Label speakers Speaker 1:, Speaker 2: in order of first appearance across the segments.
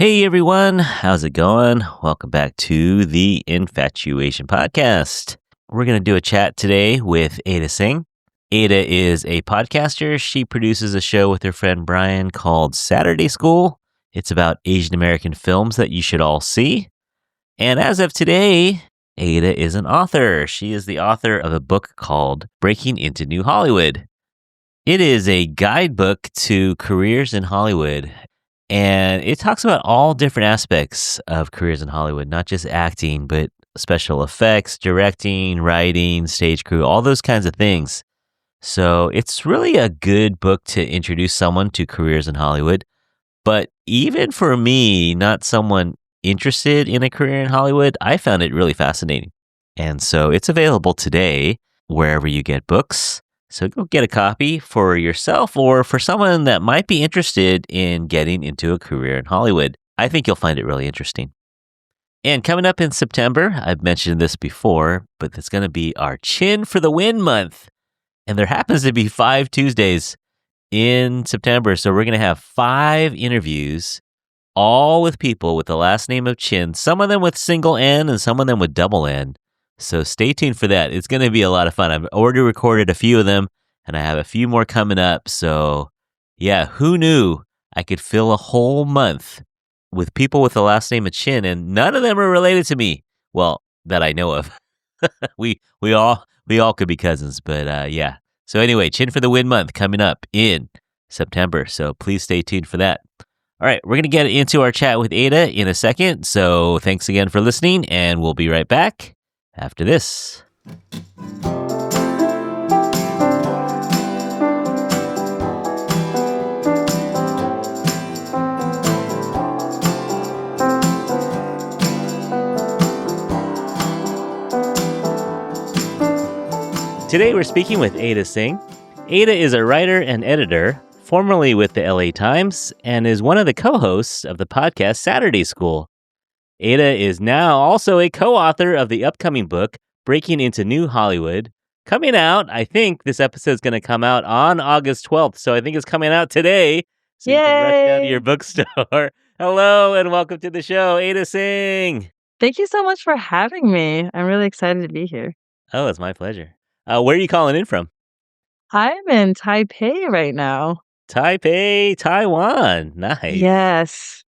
Speaker 1: Hey everyone, how's it going? Welcome back to the Infatuasian podcast. We're going to do a chat today with Ada Tseng. Ada is a podcaster. She produces a show with her friend Brian called Saturday School. It's about Asian American films that you should all see. And as of today, Ada is an author. She is the author of a book called Breaking into New Hollywood. It is a guidebook to careers in Hollywood. And it talks about all different aspects of careers in Hollywood, not just acting, but special effects, directing, writing, stage crew, all those kinds of things. So it's really a good book to introduce someone to careers in Hollywood. But even for me, not someone interested in a career in Hollywood, I found it really fascinating. And so it's available today wherever you get books. So go get a copy for yourself or for someone that might be interested in getting into a career in Hollywood. I think you'll find it really interesting. And coming up in September, I've mentioned this before, but it's going to be our Chin for the Win month. And there happens to be 5 Tuesdays in September. So we're going to have 5 interviews, all with people with the last name of Chin, some of them with single N and some of them with double N. So stay tuned for that. It's going to be a lot of fun. I've already recorded a few of them, and I have a few more coming up. So yeah, who knew I could fill a whole month with people with the last name of Chin, and none of them are related to me. Well, that I know of. we all could be cousins, but yeah. So anyway, Chin for the Win month coming up in September. So please stay tuned for that. All right, we're going to get into our chat with Ada in a second. So thanks again for listening, and we'll be right back after this. Today we're speaking with Ada Tseng. Ada is a writer and editor, formerly with the LA Times, and is one of the co-hosts of the podcast Saturday School. Ada is now also a co-author of the upcoming book, Breaking into New Hollywood, coming out. I think this episode is going to come out on August 12th, so I think it's coming out today. So
Speaker 2: Yay!
Speaker 1: You can rush down to your bookstore. Hello, and welcome to the show, Ada Tseng.
Speaker 2: Thank you so much for having me. I'm really excited to be here.
Speaker 1: Oh, it's my pleasure. Where are you calling in from?
Speaker 2: I'm in Taipei right now.
Speaker 1: Taipei, Taiwan. Nice.
Speaker 2: Yes.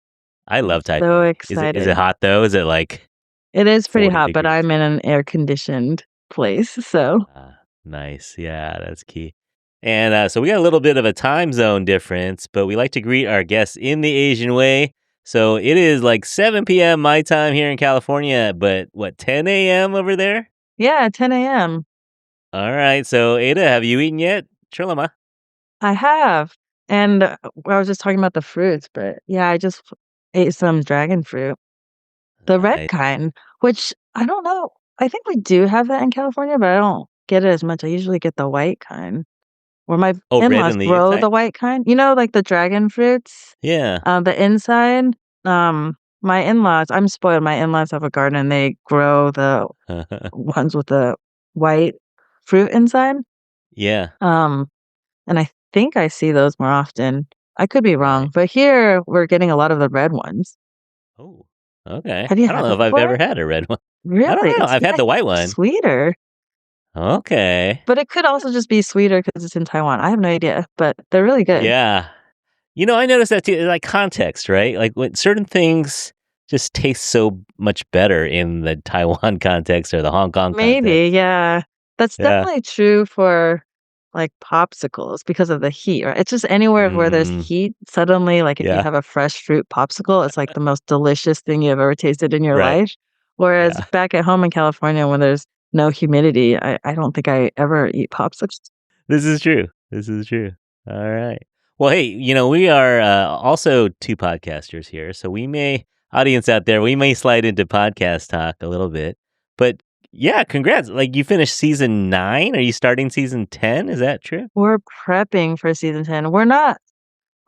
Speaker 1: I love Taipei.
Speaker 2: So
Speaker 1: Is
Speaker 2: excited.
Speaker 1: it hot though? Is it like
Speaker 2: It is pretty
Speaker 1: 40
Speaker 2: hot, but
Speaker 1: degrees?
Speaker 2: I'm in an air-conditioned place, so.
Speaker 1: Nice. Yeah, that's key. And so we got a little bit of a time zone difference, but we like to greet our guests in the Asian way. So it is like 7 p.m. my time here in California, but what, 10 a.m. over there?
Speaker 2: Yeah, 10 a.m.
Speaker 1: All right. So Ada, have you eaten yet? Chulama.
Speaker 2: I have. And I was just talking about the fruits, but yeah, I just ate some dragon fruit. The red
Speaker 1: Nice.
Speaker 2: kind, which I don't know. I think we do have that in California, but I don't get it as much. I usually get the white kind. Or my
Speaker 1: red
Speaker 2: in-laws
Speaker 1: in the
Speaker 2: grow
Speaker 1: inside?
Speaker 2: the white kind. You know, like the dragon fruits?
Speaker 1: Yeah.
Speaker 2: The inside, my in-laws, I'm spoiled. My in-laws have a garden and they grow the ones with the white fruit inside.
Speaker 1: Yeah.
Speaker 2: And I think I see those more often. I could be wrong,
Speaker 1: Right.
Speaker 2: but here we're getting a lot of the red ones.
Speaker 1: Oh, okay.
Speaker 2: Have you
Speaker 1: I don't
Speaker 2: had
Speaker 1: know
Speaker 2: it
Speaker 1: if I've ever
Speaker 2: before?
Speaker 1: had a red one. I don't
Speaker 2: Really?
Speaker 1: know.
Speaker 2: It's
Speaker 1: I've had the white one.
Speaker 2: sweeter,
Speaker 1: Okay.
Speaker 2: but it could also just be sweeter because it's in Taiwan. I have no idea, but they're really good.
Speaker 1: Yeah. I noticed that too, like context, right? Like when certain things just taste so much better in the Taiwan context or the Hong Kong
Speaker 2: Maybe,
Speaker 1: context.
Speaker 2: yeah. That's
Speaker 1: Yeah.
Speaker 2: definitely true for, like, popsicles because of the heat, right? It's just anywhere where there's
Speaker 1: Mm,
Speaker 2: heat, suddenly, like, if you
Speaker 1: yeah.
Speaker 2: have a fresh fruit popsicle, it's like the most delicious thing you've ever tasted in your
Speaker 1: Right.
Speaker 2: life. Whereas
Speaker 1: Yeah.
Speaker 2: back at home in California, when there's no humidity, I don't think I ever eat popsicles.
Speaker 1: This is true. All right. Well, hey, we are also 2 podcasters here, so audience out there, we may slide into podcast talk a little bit. But yeah, congrats. Like you finished season 9. Are you starting season 10? Is that true?
Speaker 2: We're prepping for season 10. We're not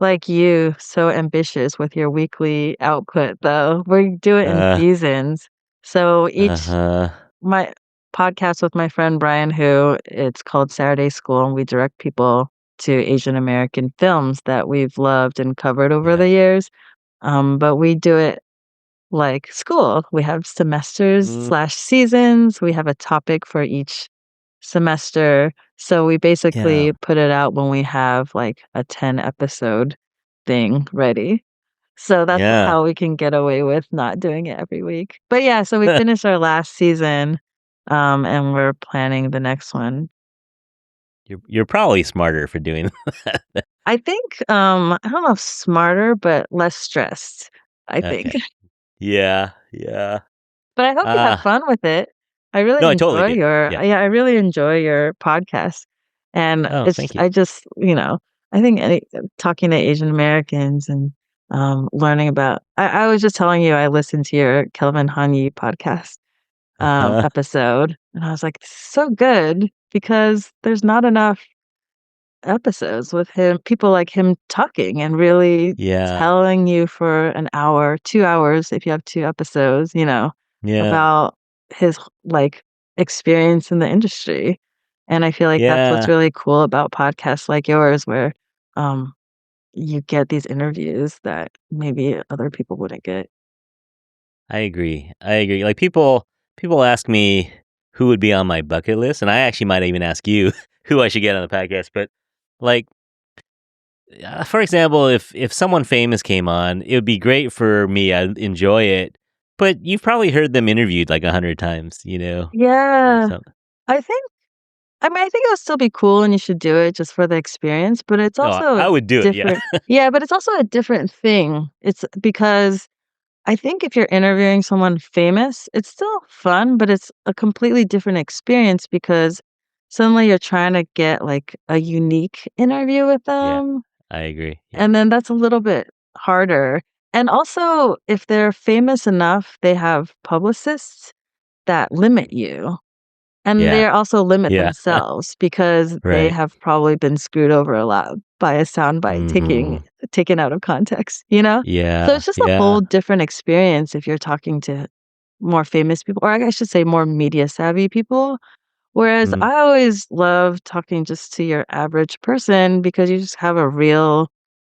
Speaker 2: like you, so ambitious with your weekly output, though. We do it in
Speaker 1: Uh,
Speaker 2: seasons. So each
Speaker 1: uh-huh.
Speaker 2: my podcast with my friend Brian, who it's called Saturday School, and we direct people to Asian American films that we've loved and covered over
Speaker 1: Yeah.
Speaker 2: the years. But we do it like school. We have semesters
Speaker 1: Mm,
Speaker 2: slash seasons. We have a topic for each semester. So we
Speaker 1: yeah.
Speaker 2: basically put it out when we have like a 10 episode thing ready. So that's
Speaker 1: Yeah.
Speaker 2: how we can get away with not doing it every week. But yeah, so we finished our last season, and we're planning the next one.
Speaker 1: You're probably smarter for doing that.
Speaker 2: I think, I don't know if smarter, but less stressed, I think.
Speaker 1: Okay. Yeah. Yeah.
Speaker 2: But I hope you have
Speaker 1: Uh,
Speaker 2: fun with it. I really
Speaker 1: no, I totally
Speaker 2: enjoy
Speaker 1: do.
Speaker 2: your
Speaker 1: Yeah.
Speaker 2: yeah, I really enjoy your podcast. And
Speaker 1: Oh,
Speaker 2: it's
Speaker 1: thank you.
Speaker 2: I just, I think talking to Asian Americans and learning about I was just telling you I listened to your Kelvin Hanyi podcast
Speaker 1: Uh-huh.
Speaker 2: episode and I was like, this is so good because there's not enough episodes with him, people like him talking and really
Speaker 1: Yeah.
Speaker 2: telling you for an hour, 2 hours if you have 2 episodes,
Speaker 1: Yeah.
Speaker 2: about his like experience in the industry. And I feel like that's what's
Speaker 1: Yeah.
Speaker 2: really cool about podcasts like yours where um you get these interviews that maybe other people wouldn't get.
Speaker 1: I agree. I agree. Like people ask me who would be on my bucket list, and I actually might even ask you who I should get on the podcast. But like, for example, if someone famous came on, it would be great for me. I'd enjoy it. But you've probably heard them interviewed like 100 times, or
Speaker 2: Yeah.
Speaker 1: something.
Speaker 2: I think I think it would still be cool and you should do it just for the experience, but it's
Speaker 1: No,
Speaker 2: also
Speaker 1: I would do it. Yeah.
Speaker 2: different. Yeah, but it's also a different thing. It's because I think if you're interviewing someone famous, it's still fun, but it's a completely different experience because suddenly you're trying to get like a unique interview with
Speaker 1: Yeah.
Speaker 2: them.
Speaker 1: I agree. Yeah.
Speaker 2: And then that's a little bit harder. And also, if they're famous enough, they have publicists that limit you. And they
Speaker 1: Yeah.
Speaker 2: also limit
Speaker 1: Yeah.
Speaker 2: themselves because they
Speaker 1: Right.
Speaker 2: have probably been screwed over a lot by a soundbite
Speaker 1: Hmm.
Speaker 2: taken out of context? So
Speaker 1: Yeah.
Speaker 2: it's just a
Speaker 1: Yeah.
Speaker 2: whole different experience if you're talking to more famous people, or I should say more media savvy people. Whereas
Speaker 1: Mm,
Speaker 2: I always love talking just to your average person because you just have a real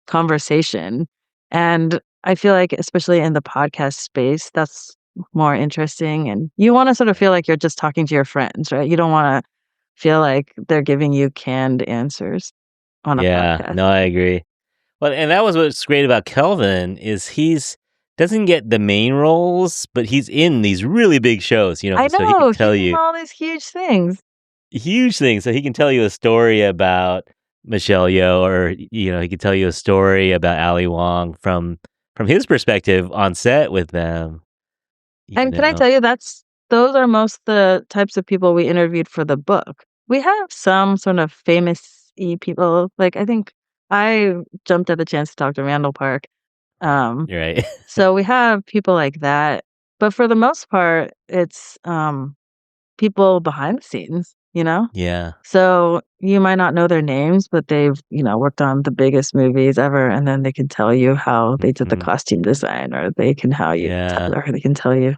Speaker 2: conversation. And I feel like, especially in the podcast space, that's more interesting. And you want to sort of
Speaker 1: right.
Speaker 2: feel like you're just talking to your friends, right? You don't want to feel like they're giving you canned answers on a
Speaker 1: Yeah.
Speaker 2: podcast.
Speaker 1: No, I agree. Well, and that was what's great about Kelvin is he's doesn't get the main roles, but he's in these really big shows,
Speaker 2: I
Speaker 1: so he can
Speaker 2: know he's
Speaker 1: tell
Speaker 2: in
Speaker 1: you
Speaker 2: all these huge things.
Speaker 1: huge things. So he can tell you a story about Michelle Yeoh, or he could tell you a story about Ali Wong from his perspective on set with them. You
Speaker 2: And can I
Speaker 1: know,
Speaker 2: tell you those are most the types of people we interviewed for the book. We have some sort of famous-y people, like, I think I jumped at the chance to talk to Randall Park, um,
Speaker 1: you're right.
Speaker 2: so we have people like that, but for the most part, it's, people behind the scenes?
Speaker 1: Yeah.
Speaker 2: So, you might not know their names, but they've, worked on the biggest movies ever, and then they can tell you how they did the
Speaker 1: Mhm.
Speaker 2: costume design, or they can how you
Speaker 1: Yeah.
Speaker 2: tell or they can tell you,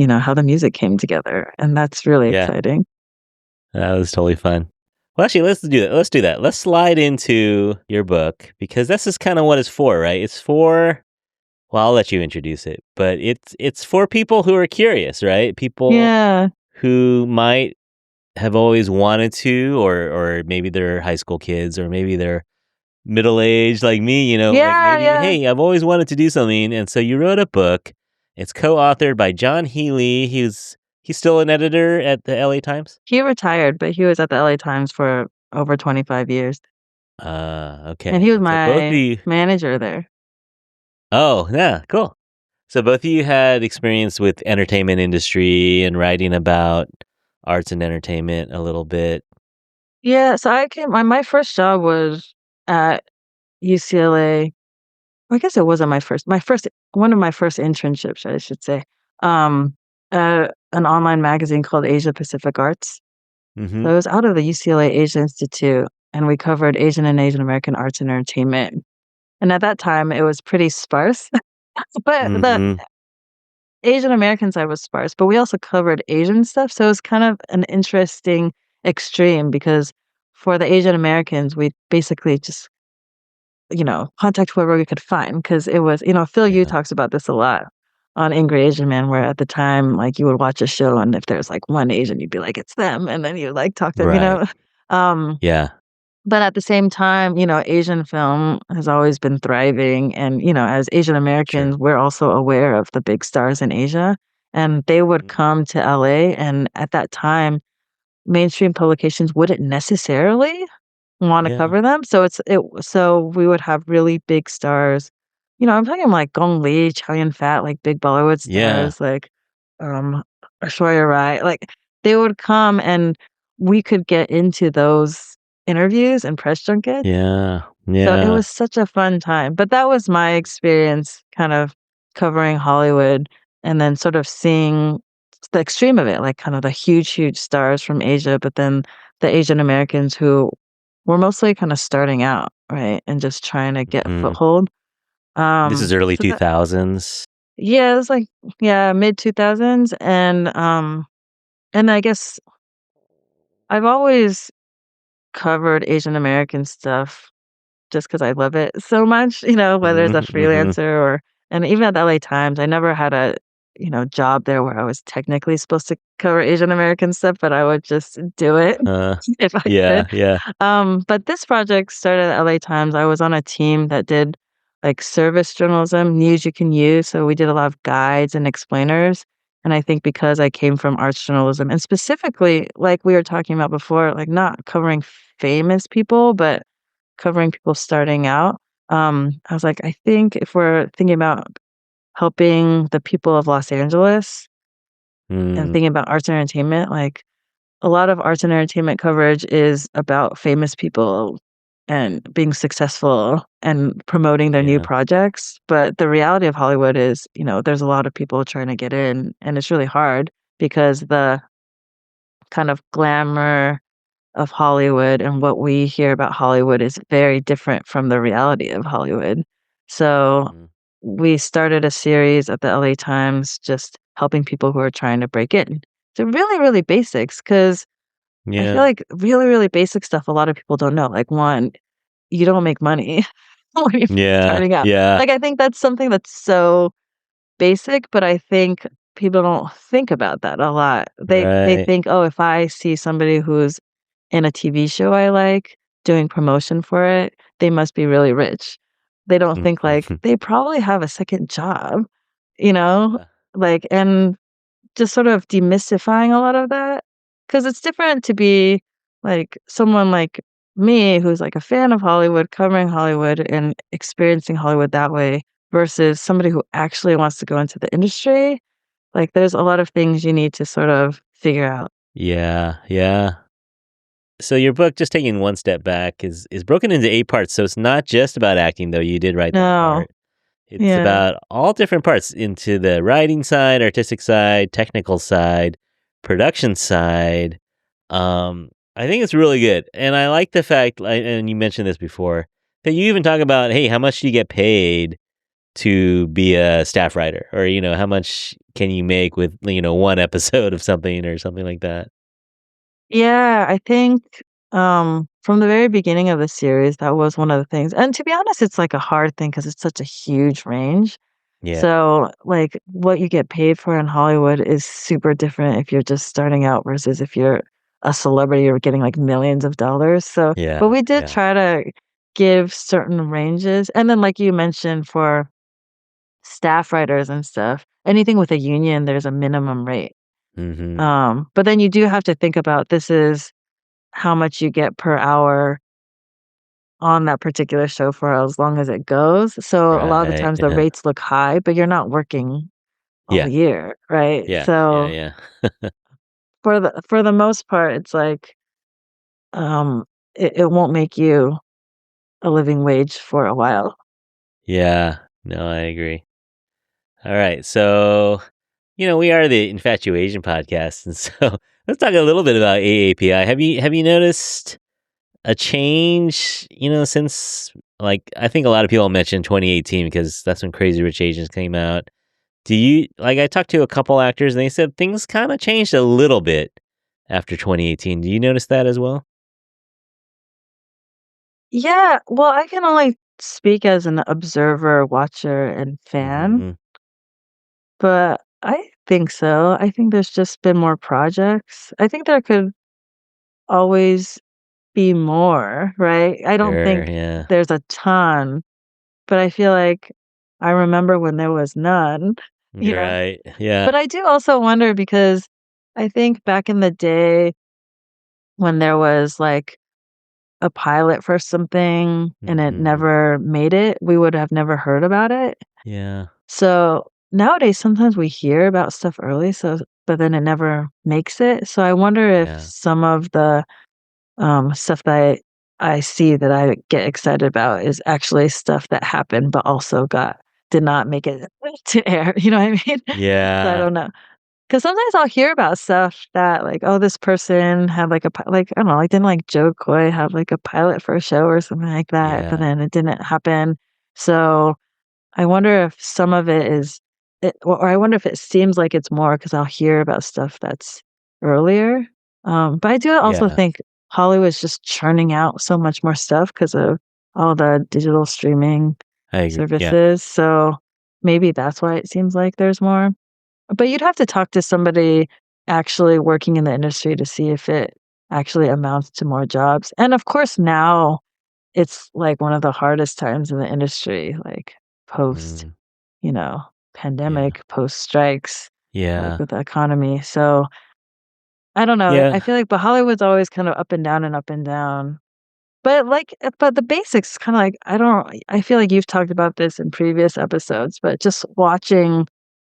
Speaker 2: how the music came together, and that's really
Speaker 1: Yeah.
Speaker 2: exciting.
Speaker 1: That was totally fun. Well, actually, let's do that. Let's do that. Let's slide into your book because this is kind of what it's for, right? It's for, well, I'll let you introduce it, but it's for people who are curious, right? People
Speaker 2: Yeah.
Speaker 1: who might have always wanted to, or maybe they're high school kids, or maybe they're middle aged like me. Like
Speaker 2: Yeah,
Speaker 1: maybe,
Speaker 2: yeah.
Speaker 1: hey, I've always wanted to do something, and so you wrote a book. It's co-authored by Jon Healey. He's still an editor at the LA Times.
Speaker 2: He retired, but he was at the LA Times for over 25 years, and
Speaker 1: Okay.
Speaker 2: he was
Speaker 1: And so both of
Speaker 2: my
Speaker 1: you
Speaker 2: manager there.
Speaker 1: Oh, yeah, cool. So both of you had experience with entertainment industry and writing about arts and entertainment a little bit.
Speaker 2: Yeah, so I came my first job was at UCLA. I guess it wasn't my first one of my first internships, I should say, um, an online magazine called Asia Pacific Arts. So
Speaker 1: Mhm.
Speaker 2: it was out of the UCLA Asia Institute, and we covered Asian and Asian American arts and entertainment. And at that time, it was pretty sparse, but the
Speaker 1: Mhm.
Speaker 2: Asian American side was sparse, but we also covered Asian stuff, so it was kind of an interesting extreme because for the Asian Americans, we basically just contact whoever we could find because it was, Phil Yu
Speaker 1: Yeah.
Speaker 2: talks about this a lot on Angry Asian Man, where at the time, like you would watch a show and if there's like one Asian, you'd be like, it's them. And then you like talk to them,
Speaker 1: Right.
Speaker 2: Um,
Speaker 1: Yeah.
Speaker 2: but at the same time, Asian film has always been thriving. And, as Asian
Speaker 1: Sure.
Speaker 2: Americans, we're also aware of the big stars in Asia. And they would
Speaker 1: Mhm.
Speaker 2: come to LA. And at that time, mainstream publications wouldn't necessarily want to
Speaker 1: Yeah.
Speaker 2: cover them. So we would have really big stars. I'm talking like Gong Li, Chow Yun Fat, like big Bollywood
Speaker 1: Yeah.
Speaker 2: stars, like um Aishwarya Rai. Like they would come and we could get into those interviews and press junkets.
Speaker 1: Yeah.
Speaker 2: So it
Speaker 1: Yeah.
Speaker 2: was such a fun time. But that was my experience kind of covering Hollywood and then sort of seeing the extreme of it, like kind of the huge, huge stars from Asia, but then the Asian Americans who were mostly kind of starting out, right? And just trying to get a
Speaker 1: Mhm.
Speaker 2: foothold.
Speaker 1: This is early
Speaker 2: So that
Speaker 1: 2000s.
Speaker 2: yeah, it was like yeah, mid 2000s and I guess I've always covered Asian American stuff just because I love it so much, whether as a
Speaker 1: Mhm. Mhm.
Speaker 2: freelancer or and even at the LA Times, I never had a, job there where I was technically supposed to cover Asian American stuff, but I would just do it
Speaker 1: Uh,
Speaker 2: if I
Speaker 1: yeah.
Speaker 2: could.
Speaker 1: Yeah.
Speaker 2: But this project started at LA Times. I was on a team that did like service journalism, news you can use. So we did a lot of guides and explainers. And I think because I came from arts journalism and specifically, like we were talking about before, like not covering famous people, but covering people starting out. I was like, I think if we're thinking about helping the people of Los Angeles and
Speaker 1: Mm.
Speaker 2: thinking about arts and entertainment, like a lot of arts and entertainment coverage is about famous people and being successful and promoting their new
Speaker 1: Yeah.
Speaker 2: projects. But the reality of Hollywood is, there's a lot of people trying to get in, and it's really hard because the kind of glamour of Hollywood and what we hear about Hollywood is very different from the reality of Hollywood. So
Speaker 1: Mhm.
Speaker 2: we started a series at the LA Times just helping people who are trying to break in. So really, really basics because I feel
Speaker 1: Yeah.
Speaker 2: like really, really basic stuff a lot of people don't know. Like one, you don't make money when you're
Speaker 1: Yeah.
Speaker 2: starting out.
Speaker 1: Yeah.
Speaker 2: Like I think that's something that's so basic, but I think people don't think about that a lot. They
Speaker 1: Right.
Speaker 2: think, "Oh, if I see somebody who's in a TV show I like doing promotion for it, they must be really rich." They don't think like
Speaker 1: Mhm.
Speaker 2: they probably have a second job, you know?
Speaker 1: Yeah.
Speaker 2: Like and just sort of demystifying a lot of that, because it's different to be, like, someone like me who's, like, a fan of Hollywood, covering Hollywood, and experiencing Hollywood that way, versus somebody who actually wants to go into the industry. Like, there's a lot of things you need to sort of figure out.
Speaker 1: Yeah. Yeah. So your book, just taking one step back, is broken into 8 parts. So it's not just about acting, though. You did write that
Speaker 2: No.
Speaker 1: part. It's
Speaker 2: Yeah.
Speaker 1: about all different parts into the writing side, artistic side, technical side, production side. I think it's really good, and I like the fact, and you mentioned this before, that you even talk about, hey, how much do you get paid to be a staff writer, or how much can you make with one episode of something or something like that.
Speaker 2: Yeah, I think, from the very beginning of the series, that was one of the things and to be honest, it's, like, a hard thing because it's such a huge range.
Speaker 1: Yeah,
Speaker 2: So, like, what you get paid for in Hollywood is super different if you're just starting out versus if you're a celebrity or getting, like, millions of dollars. So but
Speaker 1: yeah,
Speaker 2: we did
Speaker 1: yeah.
Speaker 2: try to give certain ranges, and then, like you mentioned, for staff writers and stuff, anything with a union, there's a minimum rate.
Speaker 1: Hmm.
Speaker 2: But then you do have to think about this is how much you get per hour on that particular show for as long as it goes. So a lot of the
Speaker 1: Right.
Speaker 2: times the
Speaker 1: Yeah.
Speaker 2: rates look high, but you're not working all
Speaker 1: Yeah.
Speaker 2: year, right?
Speaker 1: Yeah. Yeah.
Speaker 2: So
Speaker 1: Yeah.
Speaker 2: for the most part, it's like, um, it won't make you a living wage for a while.
Speaker 1: Yeah. No, I agree. All right. So, we are the Infatuasian podcast, and so let's talk a little bit about AAPI. Have you noticed a change, since, like, I think a lot of people mentioned 2018 because that's when Crazy Rich Asians came out. Do you like I talked to a couple actors and they said things kind of changed a little bit after 2018. Do you notice that as well?
Speaker 2: Yeah, well, I can only speak as an observer, watcher, and fan,
Speaker 1: Mhm.
Speaker 2: but I think so. I think there's just been more projects. I think there could always be more, right? I don't
Speaker 1: Sure,
Speaker 2: think
Speaker 1: yeah.
Speaker 2: there's a ton, but I feel like I remember when there was none, you
Speaker 1: You're
Speaker 2: know?
Speaker 1: right. Yeah.
Speaker 2: But I do also wonder because I think back in the day when there was, like, a pilot for something and it
Speaker 1: Mhm.
Speaker 2: never made it, we would have never heard about it.
Speaker 1: Yeah.
Speaker 2: So, nowadays, sometimes we hear about stuff early, but then it never makes it. So I wonder if
Speaker 1: Yeah.
Speaker 2: some of the, stuff that I see that I get excited about is actually stuff that happened, but also did not make it to air, you know what I mean? So I
Speaker 1: Yeah.
Speaker 2: don't know. 'Cause sometimes I'll hear about stuff that, like, oh, this person had, like, I don't know, like, didn't, like, Joe Coy have, like, a pilot for a show or something like that, but
Speaker 1: Yeah.
Speaker 2: then it didn't happen. So, I wonder if some of it is or I wonder if it seems like it's more because 'cause I'll hear about stuff that's earlier. But I do also
Speaker 1: Yeah.
Speaker 2: think Hollywood's just churning out so much more stuff because of all the digital streaming
Speaker 1: I agree. Yeah.
Speaker 2: services, so maybe that's why it seems like there's more. But you'd have to talk to somebody actually working in the industry to see if it actually amounts to more jobs. And of course, now it's like one of the hardest times in the industry, like post,
Speaker 1: Mm.
Speaker 2: you know,
Speaker 1: Yeah.
Speaker 2: pandemic, post strikes, like
Speaker 1: Yeah.
Speaker 2: with the economy. So I don't know. I
Speaker 1: Yeah.
Speaker 2: feel like, but Hollywood's always kind of up and down and up and down. But the basics kind of like, I feel like you've talked about this in previous episodes, but just watching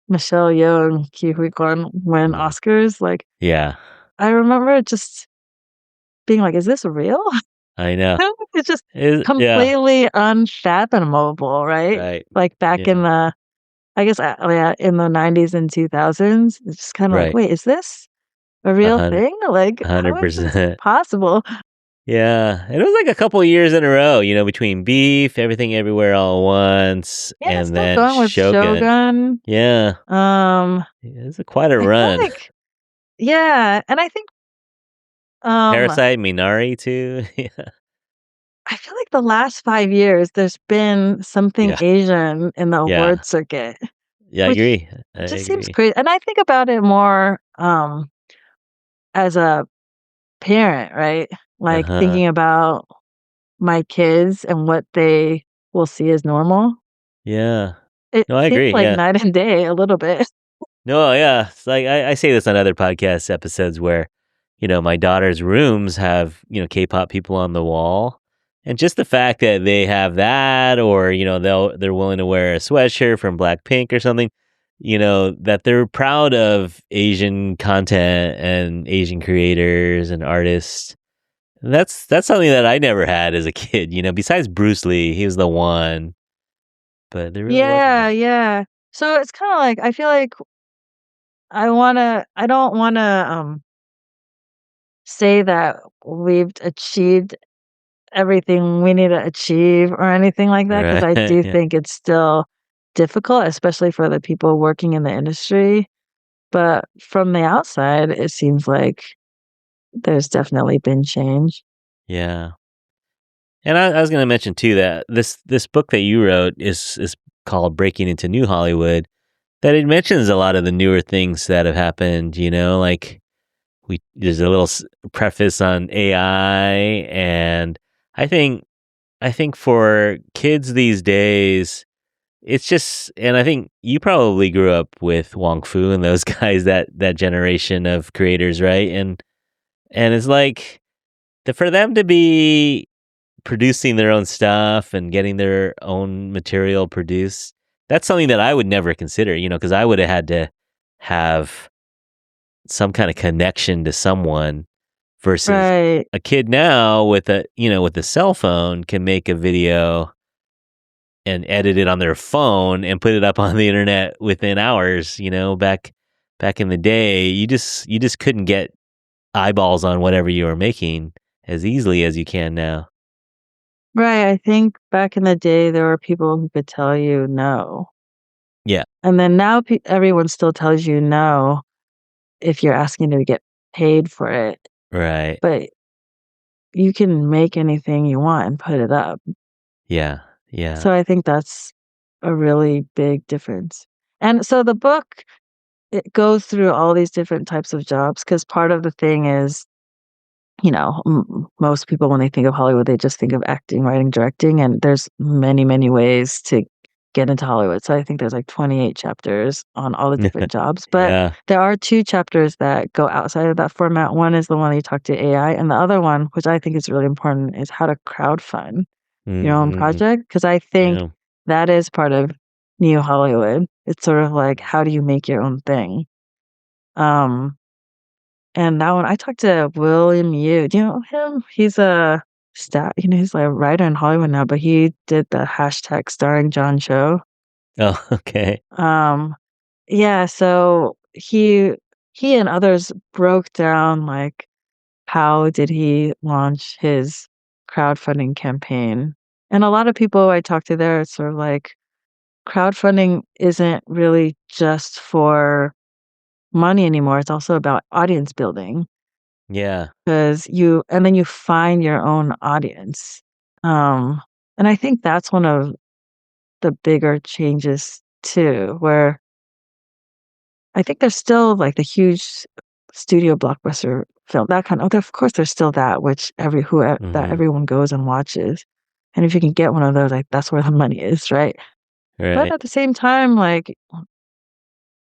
Speaker 2: Michelle Yeoh and Ke Huy Quan win
Speaker 1: Mm.
Speaker 2: Oscars, like,
Speaker 1: Yeah.
Speaker 2: I remember just being like, "Is this real?"
Speaker 1: I know.
Speaker 2: It's just
Speaker 1: Yeah.
Speaker 2: completely unfathomable, right?
Speaker 1: Right.
Speaker 2: Like, back in
Speaker 1: Yeah.
Speaker 2: the I guess, yeah, in the '90s and 2000s, it's just kinda like,
Speaker 1: Right.
Speaker 2: "Wait, is this a
Speaker 1: A
Speaker 2: real
Speaker 1: hun
Speaker 2: thing? Like, how is this
Speaker 1: 100%.
Speaker 2: possible?"
Speaker 1: Yeah, and it was like a couple years in a row, between Beef, Everything Everywhere All at Once,
Speaker 2: Yeah, it's
Speaker 1: and
Speaker 2: still
Speaker 1: then
Speaker 2: going with
Speaker 1: Shogun.
Speaker 2: Shogun.
Speaker 1: Yeah,
Speaker 2: Um,
Speaker 1: it's a quite a
Speaker 2: I feel
Speaker 1: run.
Speaker 2: like yeah, and um,
Speaker 1: Parasite, Minari too. Yeah,
Speaker 2: I feel like the last 5 years, there's been something
Speaker 1: yeah,
Speaker 2: Asian in the
Speaker 1: yeah,
Speaker 2: award circuit,
Speaker 1: yeah. I
Speaker 2: which
Speaker 1: agree. I
Speaker 2: just seems
Speaker 1: agree.
Speaker 2: crazy, and I think about it more, as a parent, right?
Speaker 1: Uh
Speaker 2: Like,
Speaker 1: huh.
Speaker 2: thinking about my kids and what they will see as normal.
Speaker 1: Yeah.
Speaker 2: It
Speaker 1: No, I
Speaker 2: seems
Speaker 1: agree.
Speaker 2: like
Speaker 1: Yeah.
Speaker 2: night and day a little bit.
Speaker 1: No, yeah. It's like I say this on other podcast episodes where, my daughter's rooms have, K-pop people on the wall. And just the fact that they have that or, they're willing to wear a sweatshirt from Blackpink or something, that they're proud of Asian content and Asian creators and artists. That's something that I never had as a kid, besides Bruce Lee, he was the one, but there really wasn't
Speaker 2: Yeah,
Speaker 1: that.
Speaker 2: yeah. So it's kinda like, I feel like I don't wanna, say that we've achieved everything we need to achieve or anything like that, because
Speaker 1: Right.
Speaker 2: I do
Speaker 1: Yeah.
Speaker 2: think it's still difficult, especially for the people working in the industry, but from the outside, it seems like there's definitely been change.
Speaker 1: Yeah. And I was going to mention too that this book that you wrote is called Breaking into New Hollywood. That it mentions a lot of the newer things that have happened. Like there's a little preface on AI, and I think I think for kids these days, it's just, and I think you probably grew up with Wong Fu and those guys, that generation of creators, right? And it's like for them to be producing their own stuff and getting their own material produced, that's something that I would never consider, because I would have had to have some kind of connection to someone versus
Speaker 2: Right.
Speaker 1: a kid now with a cell phone can make a video and edit it on their phone and put it up on the internet within hours, back in the day, you just couldn't get eyeballs on whatever you were making as easily as you can now.
Speaker 2: Right, I think back in the day, there were people who could tell you no,
Speaker 1: Yeah,
Speaker 2: and then now everyone still tells you no if you're asking to get paid for it,
Speaker 1: right.
Speaker 2: but you can make anything you want and put it up.
Speaker 1: Yeah. Yeah.
Speaker 2: So I think that's a really big difference. And so the book, it goes through all these different types of jobs because part of the thing is, most people when they think of Hollywood, they just think of acting, writing, directing, and there's many, many ways to get into Hollywood. So I think there's like 28 chapters on all the different jobs, but
Speaker 1: Yeah.
Speaker 2: there are 2 chapters that go outside of that format. One is the one you talk to AI, and the other one, which I think is really important, is how to crowdfund your own
Speaker 1: Mm-hmm.
Speaker 2: project. Because I think
Speaker 1: Yeah.
Speaker 2: that is part of New Hollywood. It's sort of like, how do you make your own thing? Um, and that one I talked to William Yu. Do you know him? He's a he's like a writer in Hollywood now, but he did the hashtag starring John show.
Speaker 1: Oh, okay.
Speaker 2: Um, yeah, so he and others broke down like how did he launch his crowdfunding campaign. And a lot of people I talked to there, it's sort of like crowdfunding isn't really just for money anymore. It's also about audience building.
Speaker 1: Yeah.
Speaker 2: 'Cause and then you find your own audience. Um, and I think that's one of the bigger changes too, where I think there's still, like, the huge studio blockbuster film, that kind of course, there's still that, which that
Speaker 1: Mm-hmm.
Speaker 2: everyone goes and watches. And if you can get one of those, like, that's where the money is, right? But
Speaker 1: Right.
Speaker 2: at the same time, like,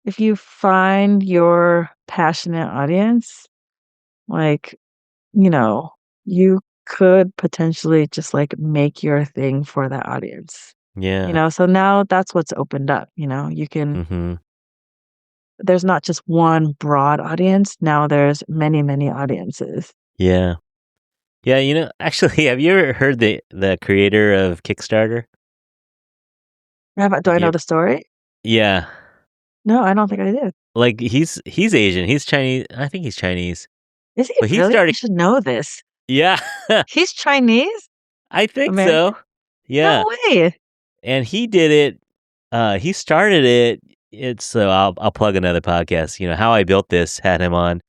Speaker 2: if you find your passionate audience, like, you know, you could potentially just, like, make your thing for that audience,
Speaker 1: Yeah.
Speaker 2: so now that's what's opened up,
Speaker 1: Mm-hmm.
Speaker 2: there's not just one broad audience, now there's many, many audiences.
Speaker 1: Yeah. Yeah. Actually, have you ever heard the creator of Kickstarter?
Speaker 2: Do
Speaker 1: Have
Speaker 2: I
Speaker 1: you?
Speaker 2: know the story?
Speaker 1: Yeah.
Speaker 2: No, I don't think I did.
Speaker 1: Like he's Asian. He's Chinese. I think he's Chinese.
Speaker 2: Is he
Speaker 1: But he
Speaker 2: really? I
Speaker 1: started.
Speaker 2: should know this.
Speaker 1: Yeah.
Speaker 2: He's Chinese?
Speaker 1: I think
Speaker 2: American?
Speaker 1: so. Yeah.
Speaker 2: No way.
Speaker 1: And he did it. He started it. It's so I'll plug another podcast. How I built this had him on,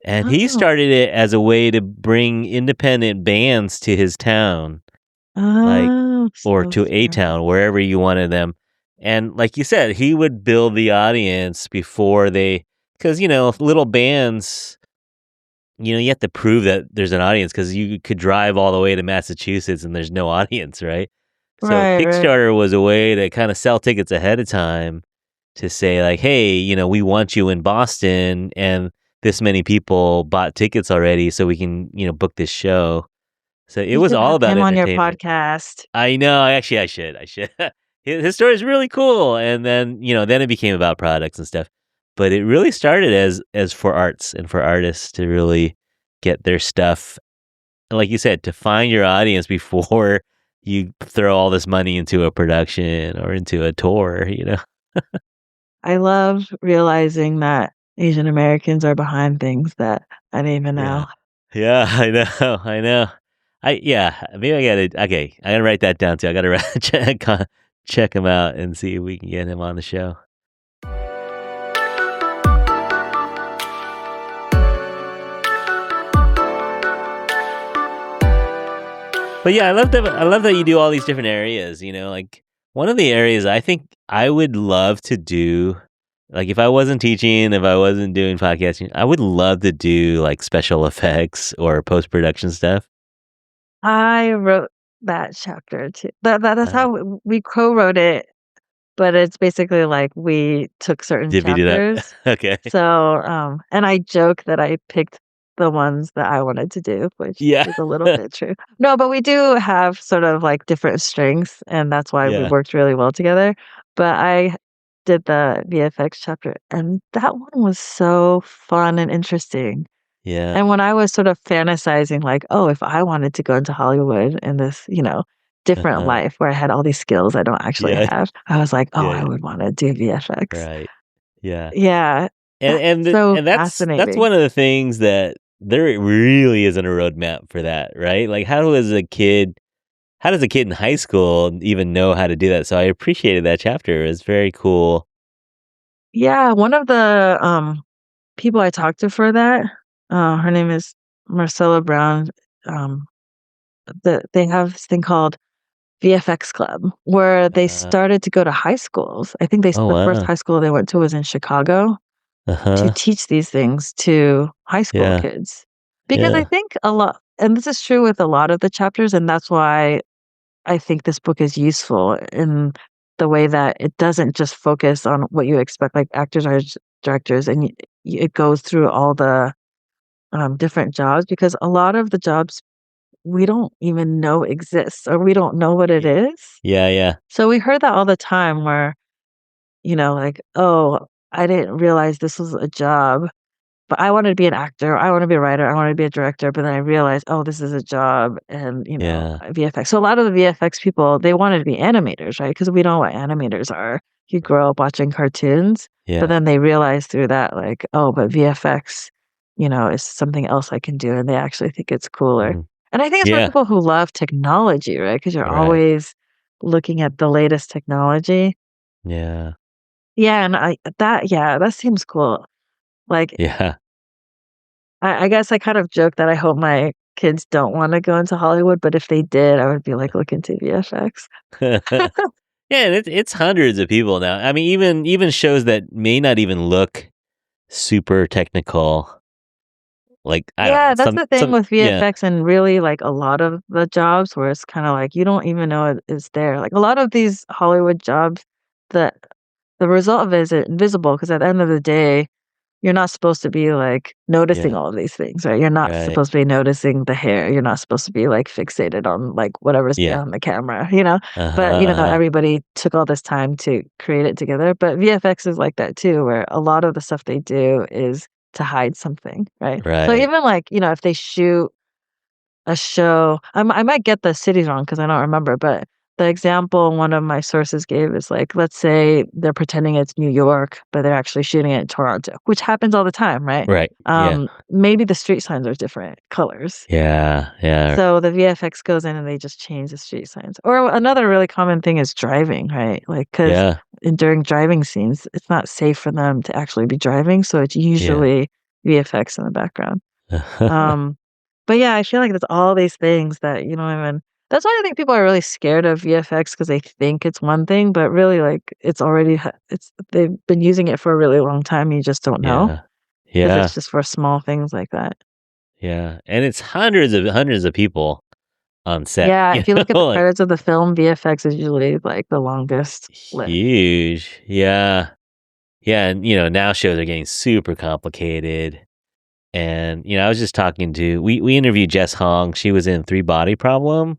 Speaker 1: and he
Speaker 2: Oh.
Speaker 1: started it as a way to bring independent bands to his town, like
Speaker 2: Oh,
Speaker 1: or
Speaker 2: so
Speaker 1: to a
Speaker 2: smart.
Speaker 1: town wherever you wanted them. And like you said, he would build the audience before because little bands. You have to prove that there's an audience because you could drive all the way to Massachusetts and there's no audience, right? So
Speaker 2: Right, right.
Speaker 1: Kickstarter was a way to kind of sell tickets ahead of time to say like, hey, we want you in Boston and this many people bought tickets already so we can, book this show. So it
Speaker 2: You
Speaker 1: was
Speaker 2: should
Speaker 1: all
Speaker 2: have
Speaker 1: about
Speaker 2: him on your
Speaker 1: entertainment.
Speaker 2: podcast.
Speaker 1: I know, actually I should. His story is really cool. And then, then it became about products and stuff. But it really started as for arts and for artists to really get their stuff, like you said, to find your audience before you throw all this money into a production or into a tour.
Speaker 2: I love realizing that Asian Americans are behind things that I didn't even
Speaker 1: Yeah.
Speaker 2: know.
Speaker 1: Yeah, I know. I know. Yeah, maybe I gotta write that down too. I gotta check him out and see if we can get him on the show. But yeah, I love that you do all these different areas, like one of the areas I think I would love to do, like if I wasn't teaching, if I wasn't doing podcasting, I would love to do like special effects or post-production stuff.
Speaker 2: I wrote that chapter too. That's
Speaker 1: Uh,
Speaker 2: how we co-wrote it, but it's basically like we took certain
Speaker 1: Divvied it up.
Speaker 2: chapters.
Speaker 1: Okay.
Speaker 2: So, and I joke that I picked the ones that I wanted to do, which
Speaker 1: Yeah.
Speaker 2: is a little bit true. No, but we do have sort of like different strengths, and that's why we
Speaker 1: Yeah.
Speaker 2: worked really well together. But I did the VFX chapter, and that one was so fun and interesting.
Speaker 1: Yeah.
Speaker 2: And when I was sort of fantasizing, like, oh, if I wanted to go into Hollywood in this, different
Speaker 1: Uh-huh.
Speaker 2: life where I had all these skills I don't actually
Speaker 1: Yeah.
Speaker 2: have, I was like, oh,
Speaker 1: Yeah.
Speaker 2: I
Speaker 1: Yeah.
Speaker 2: would want to do VFX.
Speaker 1: Right. Yeah.
Speaker 2: Yeah,
Speaker 1: And
Speaker 2: that's
Speaker 1: and th-
Speaker 2: so
Speaker 1: and that's
Speaker 2: fascinating.
Speaker 1: one of the things that there really isn't a roadmap for that, right? Like how does a kid in high school even know how to do that? So I appreciated that chapter. It's very cool.
Speaker 2: Yeah, one of the people I talked to for that, her name is Marcella Brown. Um, they have this thing called VFX club where they started to go to high schools. I think
Speaker 1: Oh,
Speaker 2: the first
Speaker 1: wow.
Speaker 2: high school they went to was in Chicago to
Speaker 1: Uh-huh.
Speaker 2: teach these things to high school
Speaker 1: Yeah.
Speaker 2: kids. Because I
Speaker 1: Yeah.
Speaker 2: think a lot, and this is true with a lot of the chapters, and that's why I think this book is useful in the way that it doesn't just focus on what you expect, like actors are directors, and it goes through all the different jobs because a lot of the jobs we don't even know exists or we don't know what it
Speaker 1: Yeah.
Speaker 2: is.
Speaker 1: Yeah, yeah.
Speaker 2: So we heard that all the time where, like, oh, I didn't realize this was a job. But I wanted to be an actor, I wanna be a writer, I wanna be a director, but then I realized, "Oh, this is a job," and,
Speaker 1: Yeah.
Speaker 2: VFX. So a lot of the VFX people, they wanted to be animators, right? Because we know what animators are. You grow up watching cartoons, but
Speaker 1: Yeah.
Speaker 2: then they realize through that, like, "Oh, but VFX, is something else I can do," and they actually think it's cooler.
Speaker 1: Mhm.
Speaker 2: And I think it's for
Speaker 1: Yeah.
Speaker 2: people who love technology, right? Because 'Cause you're
Speaker 1: Right.
Speaker 2: always looking at the latest technology.
Speaker 1: Yeah.
Speaker 2: Yeah, and that seems cool. Like,
Speaker 1: Yeah.
Speaker 2: I guess I kind of joke that I hope my kids don't wanna go into Hollywood, but if they did, I would be like, "Look into VFX."
Speaker 1: Yeah, and it's hundreds of people now. I mean, even shows that may not even look super technical, like, I don't know,
Speaker 2: Yeah, that's the thing
Speaker 1: some
Speaker 2: with
Speaker 1: yeah,
Speaker 2: VFX and really, like, a lot of the jobs where it's kinda like, you don't even know it is there. Like, a lot of these Hollywood jobs, the the result of it is invisible because at the end of the day you're not supposed to be, like, noticing
Speaker 1: yeah,
Speaker 2: all of these things, right? You're not
Speaker 1: right.
Speaker 2: supposed to be noticing the hair, you're not supposed to be, like, fixated on, like, whatever's
Speaker 1: Yeah.
Speaker 2: behind the camera?
Speaker 1: Uh-huh,
Speaker 2: But,
Speaker 1: uh-huh.
Speaker 2: everybody took all this time to create it together, but VFX is like that too, where a lot of the stuff they do is to hide something, right? So
Speaker 1: Right.
Speaker 2: even, like, if they shoot a show. I might get the cities wrong because I don't remember, but the example one of my sources gave is like, let's say they're pretending it's New York, but they're actually shooting it in Toronto, which happens all the time, right?
Speaker 1: Right. Yeah.
Speaker 2: Maybe the street signs are different colors.
Speaker 1: Yeah, yeah,
Speaker 2: So the VFX goes in and they just change the street signs. Or another really common thing is driving, right? Like, because
Speaker 1: yeah,
Speaker 2: during driving scenes, it's not safe for them to actually be driving. So it's
Speaker 1: yeah.
Speaker 2: usually VFX in the background. Um, but yeah, I feel like there's all these things that you don't even that's why I think people are really scared of VFX because they think it's one thing, but really, like, it's already it's they've been using it for a really long time, you just don't know
Speaker 1: Yeah.
Speaker 2: because
Speaker 1: Yeah,
Speaker 2: it's just for small things like that.
Speaker 1: yeah, and it's hundreds of people on set,
Speaker 2: Yeah,
Speaker 1: you
Speaker 2: if you look at the
Speaker 1: like,
Speaker 2: credits of the film, VFX is usually, like, the longest list.
Speaker 1: huge. Yeah. Yeah, and, now shows are getting super complicated, and, I was just talking to we interviewed Jess Hong, she was in Three Body Problem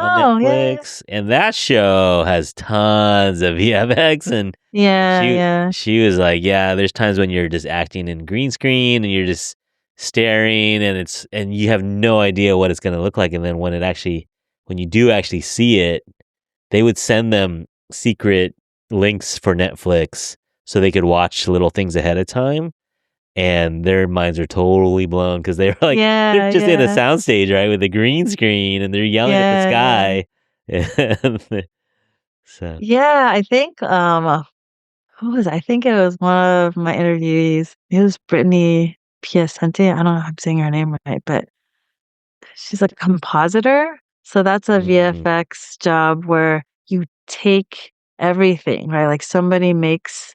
Speaker 1: on
Speaker 2: Oh, yeah.
Speaker 1: Netflix, and that show has tons of VFX, and
Speaker 2: Yeah,
Speaker 1: she
Speaker 2: yeah.
Speaker 1: she was like, "Yeah, there's times when you're just acting in green screen and you're just staring and you have no idea what it's gonna look like, and then when you do actually see it, they would send them secret links for Netflix so they could watch little things ahead of time, and their minds are totally blown because 'cause they're like they're
Speaker 2: Yeah,
Speaker 1: just in a
Speaker 2: yeah.
Speaker 1: soundstage, right, with a green screen, and they're yelling at the
Speaker 2: Yeah, yeah.
Speaker 1: sky. And so
Speaker 2: Yeah, I think, who was it? I think it was one of my interviewees. It was Brittany Piacente. I don't know if I'm saying her name right, but she's a compositor. So that's a
Speaker 1: mhm,
Speaker 2: VFX job where you take everything, right? Like somebody makes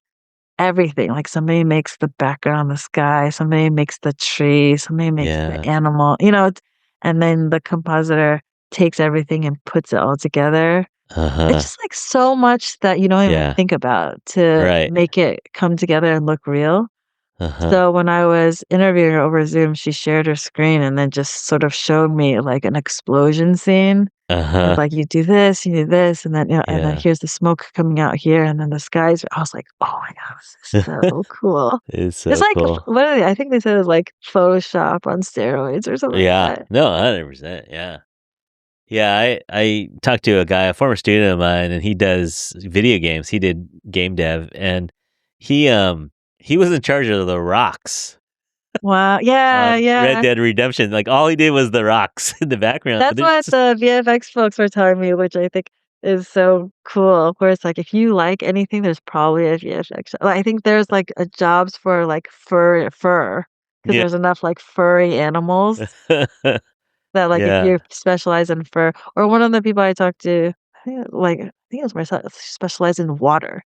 Speaker 2: everything. Like somebody makes the background, the sky, somebody makes the tree, somebody makes the
Speaker 1: yeah,
Speaker 2: animal, and then the compositor takes everything and puts it all together. It's
Speaker 1: uh-huh,
Speaker 2: just like so much that you don't even
Speaker 1: yeah,
Speaker 2: think about to
Speaker 1: right,
Speaker 2: make it come together and look real.
Speaker 1: uh-huh,
Speaker 2: So when I was interviewing her over Zoom, she shared her screen and then just sort of showed me like an explosion scene. It's
Speaker 1: uh-huh,
Speaker 2: like you do this, and then and then
Speaker 1: yeah.
Speaker 2: here's the smoke coming out here, and then the skies. I was like, oh my god, this is so cool.
Speaker 1: It's
Speaker 2: It's
Speaker 1: so
Speaker 2: like
Speaker 1: cool.
Speaker 2: what are they? I think they said it was like Photoshop on steroids or something like
Speaker 1: Yeah,
Speaker 2: that.
Speaker 1: no, 100%, yeah. Yeah, I talked to a guy, a former student of mine, and he does video games. He did game dev, and he, he was in charge of the rocks
Speaker 2: Wow. Yeah,
Speaker 1: on Red
Speaker 2: yeah.
Speaker 1: Dead Redemption. Like, all he did was the rocks in the background, but
Speaker 2: That's
Speaker 1: there's
Speaker 2: what
Speaker 1: just
Speaker 2: the VFX folks were telling me, which I think is so cool, where it's like, if you like anything, there's probably a VFX I think there's, like, jobs for, like, fur, because
Speaker 1: yeah.
Speaker 2: there's enough, like, furry animals that, like, if
Speaker 1: Yeah.
Speaker 2: you specialize in fur or one of the people I talked to I think it was Marcella, she specialized in water.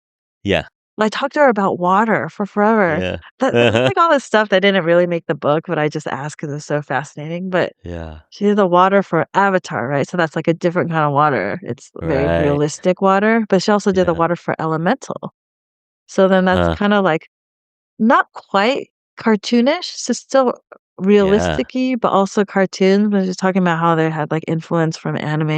Speaker 1: Yeah.
Speaker 2: I talked to her about water for forever.
Speaker 1: Yeah.
Speaker 2: That's
Speaker 1: Uh-huh.
Speaker 2: like all this stuff that didn't really make the book, but I just asked because it's so fascinating. But
Speaker 1: Yeah.
Speaker 2: she did the water for Avatar, right? So that's like a different kind of water. It's very
Speaker 1: Right.
Speaker 2: realistic water, but she also did the
Speaker 1: Yeah.
Speaker 2: water for Elemental. So then that's
Speaker 1: Huh.
Speaker 2: kind of like not quite cartoonish, so still
Speaker 1: Yeah.
Speaker 2: realistic-y, but also cartoon, but she's talking about how they had, like, influence from anime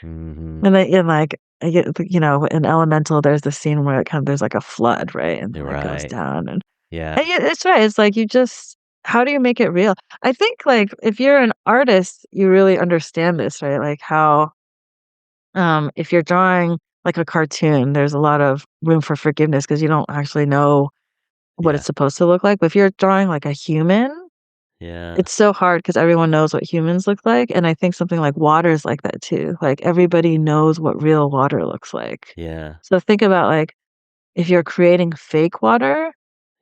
Speaker 1: Mhm.
Speaker 2: and they and, like, I get in Elemental, there's the scene where there's, like, a flood, right? And
Speaker 1: You're
Speaker 2: then it goes
Speaker 1: right.
Speaker 2: down
Speaker 1: Yeah.
Speaker 2: and yeah, it's right, it's like you just how do you make it real? I think, like, if you're an artist, you really understand this, right? Like, how, if you're drawing, like, a cartoon, there's a lot of room for forgiveness because you don't actually know what
Speaker 1: Yeah.
Speaker 2: it's supposed to look like, but if you're drawing like a human,
Speaker 1: Yeah.
Speaker 2: it's so hard because everyone knows what humans look like, and I think something like water is like that too, like, everybody knows what real water looks like.
Speaker 1: Yeah.
Speaker 2: So think about, like, if you're creating fake water,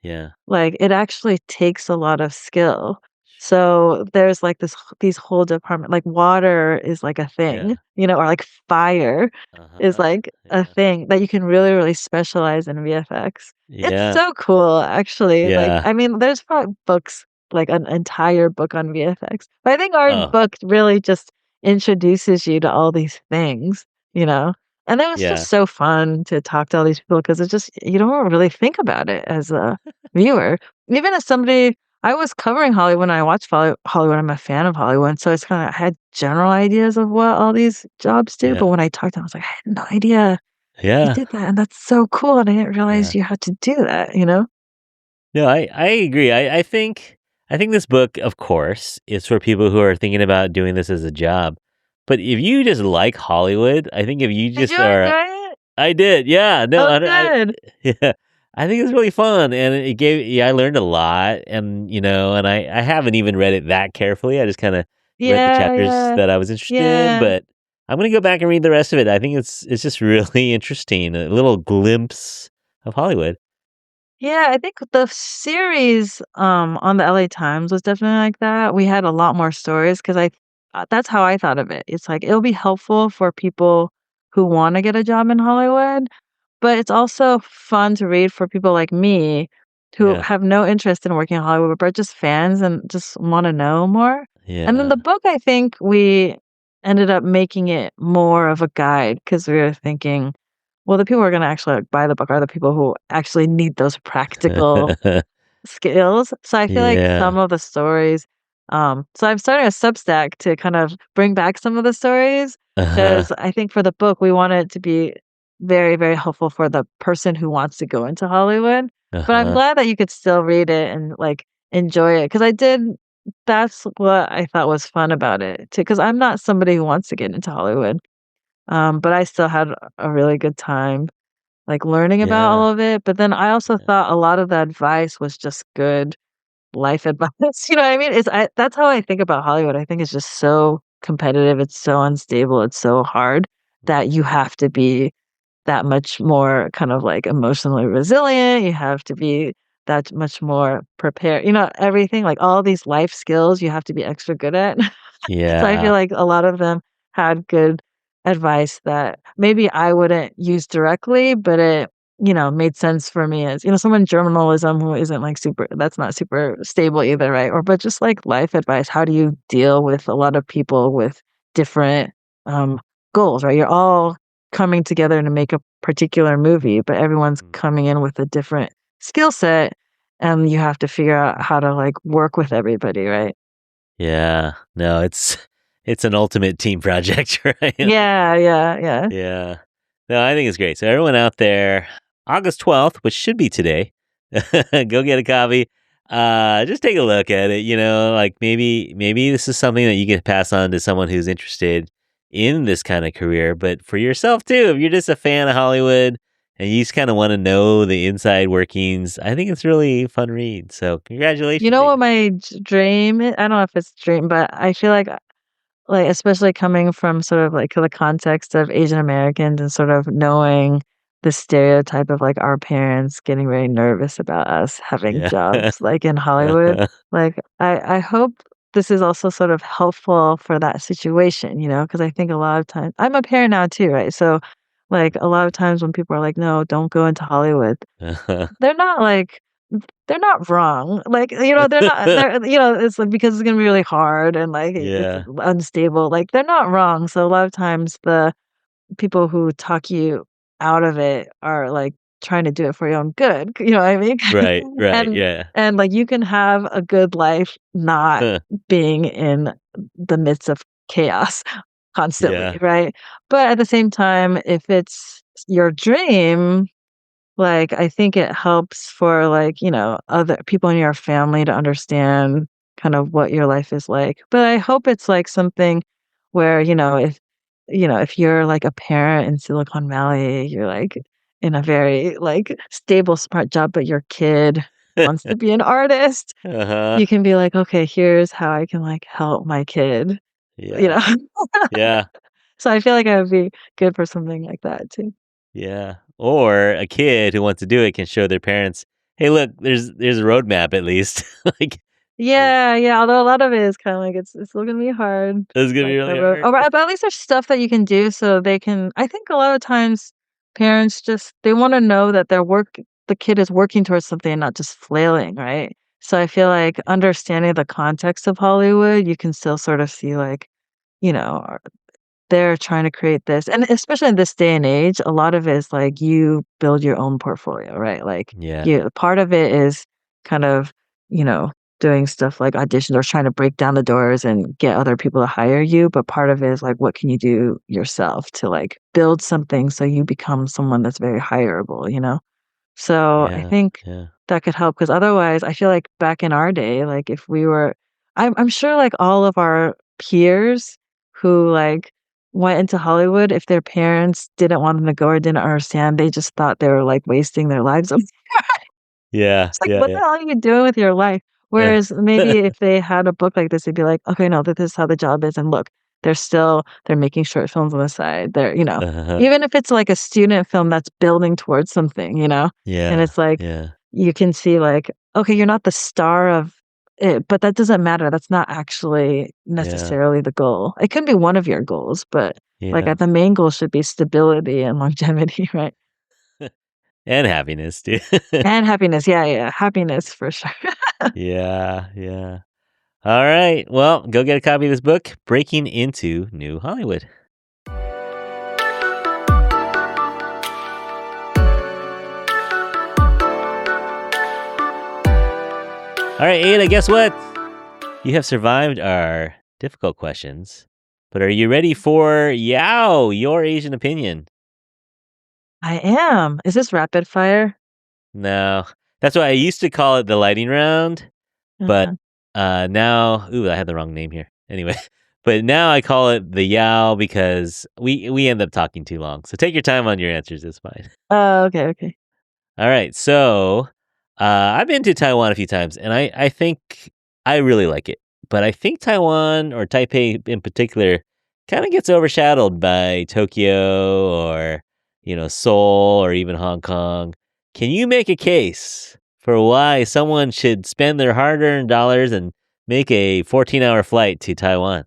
Speaker 1: Yeah.
Speaker 2: like, it actually takes a lot of skill.
Speaker 1: Sure.
Speaker 2: So, there's, like, these whole department like, water is, like, a thing,
Speaker 1: Yeah.
Speaker 2: or, like, fire is,
Speaker 1: Uh-huh.
Speaker 2: like, a
Speaker 1: Yeah.
Speaker 2: thing that you can really, really specialize in VFX. It's
Speaker 1: Yeah.
Speaker 2: so cool, actually, like,
Speaker 1: Yeah.
Speaker 2: I mean, there's probably books, like, an entire book on VFX, but I think our
Speaker 1: Oh,
Speaker 2: book really just introduces you to all these things, you know? And it was
Speaker 1: yeah.
Speaker 2: just so fun to talk to all these people because it's just you don't really think about it as a viewer. Even as somebody I was covering Hollywood when I watched Hollywood, I'm a fan of Hollywood, so it's kinda I had general ideas of what all these jobs do, but
Speaker 1: Yeah.
Speaker 2: when I talked to them, I was like, "I had no idea you
Speaker 1: Yeah.
Speaker 2: did that, and that's so cool, and I didn't realize
Speaker 1: Yeah.
Speaker 2: you had to do that," you know?
Speaker 1: No, I agree. I think this book, of course, is for people who are thinking about doing this as a job. But if you just like Hollywood, I think if you
Speaker 2: Did
Speaker 1: just
Speaker 2: you
Speaker 1: are
Speaker 2: enjoy it?
Speaker 1: I did, yeah, no,
Speaker 2: Oh,
Speaker 1: I
Speaker 2: good.
Speaker 1: yeah, I think it's really fun, and it gave yeah, I learned a lot, and I haven't even read it that carefully. I just kind of read the
Speaker 2: Yeah,
Speaker 1: chapters
Speaker 2: yeah,
Speaker 1: that I was interested in,
Speaker 2: yeah.
Speaker 1: but I'm gonna go back and read the rest of it. I think it's just really interesting, a little glimpse of Hollywood.
Speaker 2: Yeah, I think the series, on the LA Times was definitely like that. We had a lot more stories because that's how I thought of it. It's like it'll be helpful for people who wanna get a job in Hollywood, but it's also fun to read for people like me who
Speaker 1: Yeah,
Speaker 2: have no interest in working in Hollywood, but are just fans and just wanna know more. And then
Speaker 1: yeah,
Speaker 2: the book, I think we ended up making it more of a guide because we were thinking, well, the people who are gonna actually, like, buy the book are the people who actually need those practical skills. So I feel like
Speaker 1: yeah,
Speaker 2: some of the stories so I'm starting a Substack to kind of bring back some of the stories
Speaker 1: uh-huh,
Speaker 2: because I think for the book, we want it to be very, very helpful for the person who wants to go into Hollywood. But I'm
Speaker 1: uh-huh,
Speaker 2: glad that you could still read it and, like, enjoy it because I did that's what I thought was fun about it too. Because 'cause I'm not somebody who wants to get into Hollywood, but I still had a really good time like, learning about
Speaker 1: yeah,
Speaker 2: all of it, but then I also
Speaker 1: yeah,
Speaker 2: thought a lot of the advice was just good life advice, you know what I mean? That's how I think about Hollywood, I think it's just so competitive, it's so unstable, it's so hard that you have to be that much more kind of, like, emotionally resilient, you have to be that much more prepared everything, like, all these life skills you have to be extra good at. So I feel
Speaker 1: yeah,
Speaker 2: like a lot of them had good advice that maybe I wouldn't use directly, but it, made sense for me as, someone journalism who isn't like super that's not super stable either, right? Or but just like life advice. How do you deal with a lot of people with different um goals, right? You're all coming together to make a particular movie, but everyone's
Speaker 1: mm,
Speaker 2: coming in with a different skill set and you have to figure out how to like work with everybody, right?
Speaker 1: yeah. No, it's an ultimate team project, right?
Speaker 2: Yeah, yeah, yeah.
Speaker 1: Yeah. No, I think it's great. So everyone out there, August 12th, which should be today, go get a copy. Just take a look at it, like maybe this is something that you can pass on to someone who's interested in this kind of career, but for yourself too, if you're just a fan of Hollywood and you just kind of want to know the inside workings, I think it's really a fun read. So
Speaker 2: You
Speaker 1: congratulations,
Speaker 2: know
Speaker 1: Ada.
Speaker 2: what my dream I don't know if it's dream, but I feel like, especially coming from sort of, like, the context of Asian Americans and sort of knowing the stereotype of, like, our parents getting very nervous about us having
Speaker 1: Yeah.
Speaker 2: jobs, like, in Hollywood, like, I hope this is also sort of helpful for that situation, because I think a lot of times I'm a parent now too, right? So, like, a lot of times when people are like, "No, don't go into Hollywood,"
Speaker 1: Uh-huh.
Speaker 2: they're not like they're not wrong. Like, they're it's like because it's gonna be really hard and, like, it's
Speaker 1: Yeah.
Speaker 2: unstable. Like, they're not wrong. So a lot of times the people who talk you out of it are, like, trying to do it for your own good, you know what I mean?
Speaker 1: Right, right,
Speaker 2: And
Speaker 1: yeah.
Speaker 2: like, you can have a good life not
Speaker 1: Huh.
Speaker 2: being in the midst of chaos constantly,
Speaker 1: Yeah,
Speaker 2: right? But at the same time, if it's your dream, like, I think it helps for, like, other people in your family to understand kind of what your life is like. But I hope it's, like, something where, if you're, like, a parent in Silicon Valley, you're, like, in a very, like, stable, smart job, but your kid wants to be an artist,
Speaker 1: uh-huh.
Speaker 2: you can be like, "Okay, here's how I can, like, help my kid," you
Speaker 1: Yeah,
Speaker 2: know?
Speaker 1: yeah,
Speaker 2: So I feel like I would be good for something like that too.
Speaker 1: yeah. Or a kid who wants to do it can show their parents, "Hey, look, there's a roadmap at least." Like,
Speaker 2: Yeah, yeah, although a lot of it is kinda like it's still gonna be hard,
Speaker 1: "This is gonna be
Speaker 2: like
Speaker 1: really
Speaker 2: the road
Speaker 1: hard."
Speaker 2: oh, but at least there's stuff that you can do so they can I think a lot of times parents just they wanna know that the kid is working towards something and not just flailing, right? So I feel like understanding the context of Hollywood, you can still sort of see, like, you know, they're trying to create this and especially in this day and age, a lot of it is like you build your own portfolio, right? Like,
Speaker 1: Yeah,
Speaker 2: you part of it is kind of, you know, doing stuff like auditions or trying to break down the doors and get other people to hire you, but part of it is like, what can you do yourself to, like, build something so you become someone that's very hireable, you know? So, I
Speaker 1: yeah,
Speaker 2: think
Speaker 1: yeah,
Speaker 2: that could help because otherwise, I feel like back in our day, like, if we were I'm sure, like, all of our peers who, like, went into Hollywood, if their parents didn't want them to go or didn't understand, they just thought they were, like, wasting their lives.
Speaker 1: yeah,
Speaker 2: It's like,
Speaker 1: yeah,
Speaker 2: "What the
Speaker 1: yeah.
Speaker 2: hell are you doing with your life?"
Speaker 1: Yeah.
Speaker 2: Whereas maybe if they had a book like this, they'd be like, "Okay, no, this is how the job is, and look, they're making short films on the side.
Speaker 1: Uh-huh.
Speaker 2: Even if it's like a student film that's building towards something, and
Speaker 1: Yeah,
Speaker 2: it's like
Speaker 1: yeah,
Speaker 2: you can see like, okay, you're not the star of it, but that doesn't matter. That's not actually
Speaker 1: yeah,
Speaker 2: necessarily the goal. It can be one of your goals, but like
Speaker 1: yeah.
Speaker 2: the main goal should be stability and longevity, right?
Speaker 1: And happiness too.
Speaker 2: And happiness. Yeah, yeah, happiness for sure.
Speaker 1: Yeah, yeah. All right. Well, go get a copy of this book, Breaking into New Hollywood. All right, Ada, guess what? You have survived our difficult questions, but are you ready for Yao, your Asian opinion?
Speaker 2: I am. Is this rapid fire?
Speaker 1: No. That's why I used to call it the lightning round, but
Speaker 2: Uh-huh.
Speaker 1: now, ooh, I had the wrong name here. Anyway, but now I call it the Yao because we end up talking too long. So take your time on your answers. It's fine.
Speaker 2: Oh, okay, okay.
Speaker 1: All right. So I've been to Taiwan a few times, and I think I really like it. But I think Taiwan or Taipei in particular kind of gets overshadowed by Tokyo or Seoul or even Hong Kong. Can you make a case for why someone should spend their hard-earned dollars and make a 14-hour flight to Taiwan?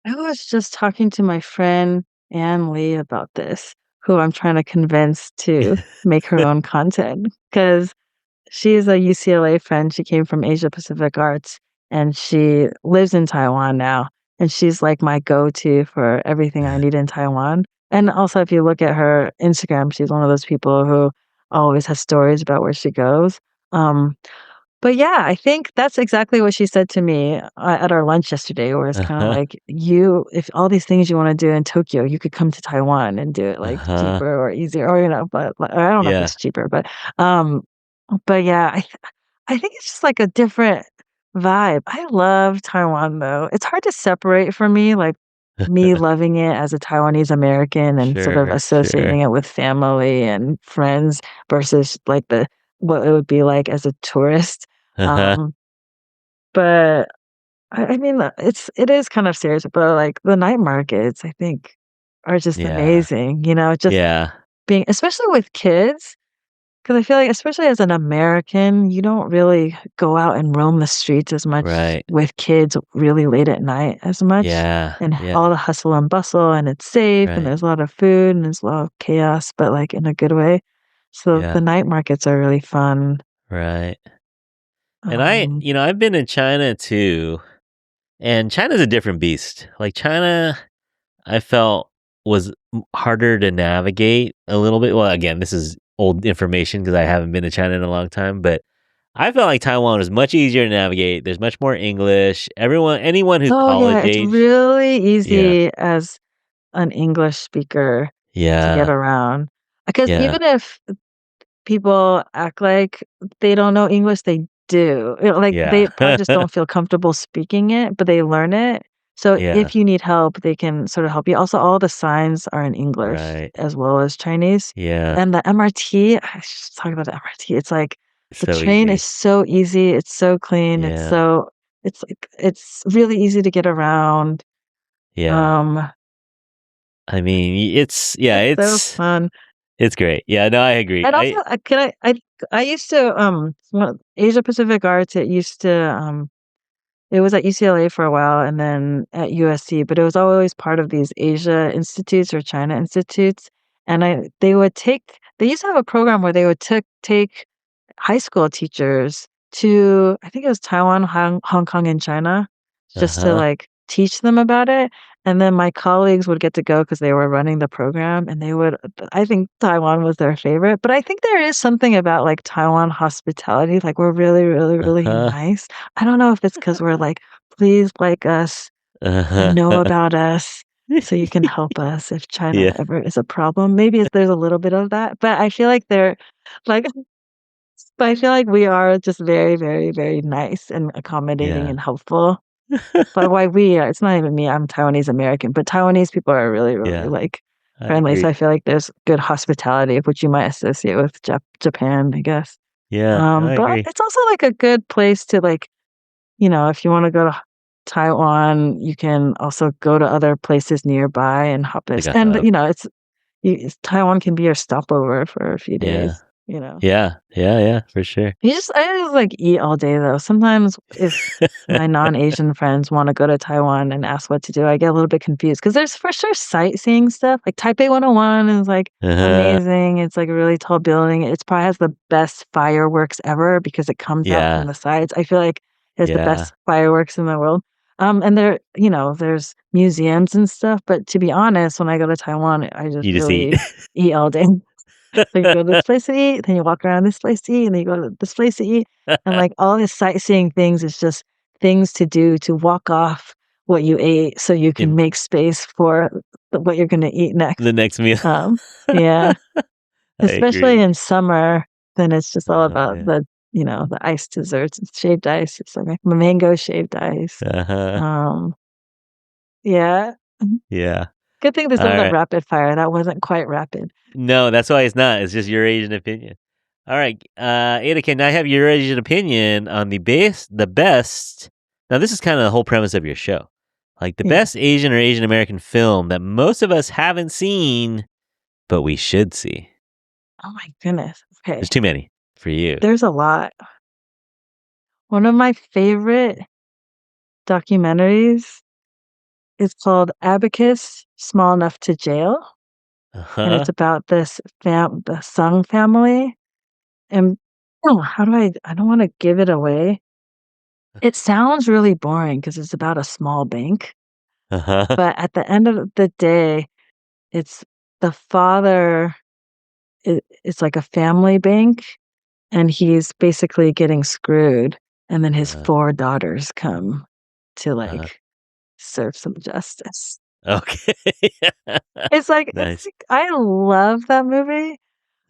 Speaker 2: I was just talking to my friend Ann Lee about this, who I'm trying to convince to make her own content because she is a UCLA friend. She came from Asia Pacific Arts and she lives in Taiwan now. And she's like my go-to for everything I need in Taiwan. And also, if you look at her Instagram, she's one of those people who always has stories about where she goes. Um, but yeah, I think that's exactly what she said to me at our lunch yesterday, where it's kind of
Speaker 1: Uh-huh.
Speaker 2: like, if all these things you want to do in Tokyo, you could come to Taiwan and do it like
Speaker 1: Uh-huh.
Speaker 2: cheaper or easier, or but like, I don't know if
Speaker 1: Yeah.
Speaker 2: it's cheaper, um, but yeah, I think it's just like a different vibe. I love Taiwan though. It's hard to separate for me, like me loving it as a Taiwanese American and sort of
Speaker 1: Sure, sure.
Speaker 2: associating it with family and friends versus like the what it would be like as a tourist.
Speaker 1: Uh-huh.
Speaker 2: Um, but I mean, it is kind of serious, but like the night markets, I think, are just
Speaker 1: Yeah.
Speaker 2: amazing. Just
Speaker 1: Yeah.
Speaker 2: being, especially with kids. 'Cause I feel like, especially as an American, you don't really go out and roam the streets as much
Speaker 1: Right.
Speaker 2: with kids really late at night as much,
Speaker 1: Yeah.
Speaker 2: and
Speaker 1: Yeah.
Speaker 2: all the hustle and bustle, and it's safe, and
Speaker 1: Right.
Speaker 2: there's a lot of food, and there's a lot of chaos, but, like, in a good way. So
Speaker 1: Yeah.
Speaker 2: the night markets are really fun.
Speaker 1: Right. And
Speaker 2: Um
Speaker 1: I've been in China too, and China's a different beast. Like China, I felt was harder to navigate a little bit. Well, again, this is old information because I haven't been to China in a long time, but I felt like Taiwan was much easier to navigate. There's much more English. Anyone who's
Speaker 2: Oh, yeah,
Speaker 1: college
Speaker 2: it's
Speaker 1: age,
Speaker 2: really
Speaker 1: yeah,
Speaker 2: easy as an English speaker to get
Speaker 1: yeah,
Speaker 2: around. Because
Speaker 1: yeah,
Speaker 2: even if people act like they don't know English, they do. Like,
Speaker 1: yeah,
Speaker 2: they probably just don't feel comfortable speaking it, but they learn it. So
Speaker 1: yeah,
Speaker 2: if you need help, they can sort of help you. Also, all the signs are in English
Speaker 1: right,
Speaker 2: as well as Chinese.
Speaker 1: yeah,
Speaker 2: And the MRT, I should just talk about the MRT. It's like the
Speaker 1: so
Speaker 2: train is
Speaker 1: easy,
Speaker 2: so easy, it's so clean,
Speaker 1: yeah,
Speaker 2: it's like it's really easy to get around.
Speaker 1: yeah.
Speaker 2: Um,
Speaker 1: I mean,
Speaker 2: it's so fun.
Speaker 1: it's great. Yeah, no, I agree.
Speaker 2: And also, I used to, Asia Pacific Arts, it was at UCLA for a while and then at USC, but it was always part of these Asia institutes or China institutes, and they used to have a program where they would take high school teachers to, I think it was Taiwan, Hong Kong, and China, just to,
Speaker 1: Uh-huh.
Speaker 2: like, teach them about it, and then my colleagues would get to go because they were running the program, and I think Taiwan was their favorite, but I think there is something about, like, Taiwan hospitality, like, we're really, really, really
Speaker 1: Uh-huh.
Speaker 2: nice. I don't know if it's because 'cause we're like, "Please like us and know
Speaker 1: Uh-huh.
Speaker 2: about us so you can help us if China
Speaker 1: Yeah.
Speaker 2: ever is a problem." Maybe there's a little bit of that, but I feel like like but I feel like we are just very, very, very nice and accommodating
Speaker 1: Yeah.
Speaker 2: and helpful. But why it's not even me, I'm Taiwanese American, but Taiwanese people are really, really,
Speaker 1: Yeah.
Speaker 2: like,
Speaker 1: I
Speaker 2: friendly, so
Speaker 1: agree.
Speaker 2: I feel like there's good hospitality, of which you might associate with Japan, I guess.
Speaker 1: Yeah, no, I
Speaker 2: But
Speaker 1: agree.
Speaker 2: it's also, like, a good place to, like, if you wanna go to Taiwan, you can also go to other places nearby and hop
Speaker 1: Like
Speaker 2: this
Speaker 1: a
Speaker 2: and,
Speaker 1: hub.
Speaker 2: Taiwan can be your stopover for a few
Speaker 1: Yeah.
Speaker 2: days, you know?
Speaker 1: Yeah. Yeah, yeah, for sure.
Speaker 2: I just, like, eat all day, though. Sometimes if my non-Asian friends wanna go to Taiwan and ask what to do, I get a little bit confused because there's for sure sightseeing stuff, like, Taipei 101 is, like,
Speaker 1: Uh-huh.
Speaker 2: amazing. It's, like, a really tall building. It's probably has the best fireworks ever because it comes out from
Speaker 1: Yeah.
Speaker 2: the sides. I feel like it has the
Speaker 1: Yeah.
Speaker 2: best fireworks in the world. And there's museums and stuff, but to be honest, when I go to Taiwan, I just
Speaker 1: You just eat.
Speaker 2: really eat all day. Like, you go to this place to eat, then you walk around this place to eat, and then you go to this place to eat, and, like, all these sightseeing things is just things to do to walk off what you ate so you
Speaker 1: Yep.
Speaker 2: can make space for what you're gonna eat next.
Speaker 1: The next meal.
Speaker 2: Um, yeah,
Speaker 1: I
Speaker 2: especially
Speaker 1: agree.
Speaker 2: in summer, then it's just all
Speaker 1: Oh,
Speaker 2: about
Speaker 1: man.
Speaker 2: the ice desserts, and shaved ice. It's like mango shaved ice.
Speaker 1: Uh-huh.
Speaker 2: Um, yeah. Mhm.
Speaker 1: Yeah.
Speaker 2: Good thing this wasn't
Speaker 1: Alright.
Speaker 2: rapid fire, that wasn't quite rapid.
Speaker 1: No, that's why it's not. It's just your Asian opinion. Alright, Ada, can I have your Asian opinion on the best now this is kinda the whole premise of your show. Like, the
Speaker 2: Yeah.
Speaker 1: best Asian or Asian American film that most of us haven't seen, but we should see.
Speaker 2: Oh my goodness.
Speaker 1: There's
Speaker 2: Okay.
Speaker 1: too many for you.
Speaker 2: There's a lot. One of my favorite documentaries is called Abacus: Small Enough to Jail, and
Speaker 1: Uh-huh.
Speaker 2: it's about the Sung family, and how do I don't wanna give it away. It sounds really boring because it's about a small bank,
Speaker 1: Uh-huh.
Speaker 2: but at the end of the day, it's the father it's like a family bank, and he's basically getting screwed, and then his
Speaker 1: Uh-huh.
Speaker 2: 4 daughters come to,
Speaker 1: Uh-huh.
Speaker 2: like, serve some justice.
Speaker 1: Okay.
Speaker 2: It's
Speaker 1: Nice.
Speaker 2: like I love that movie.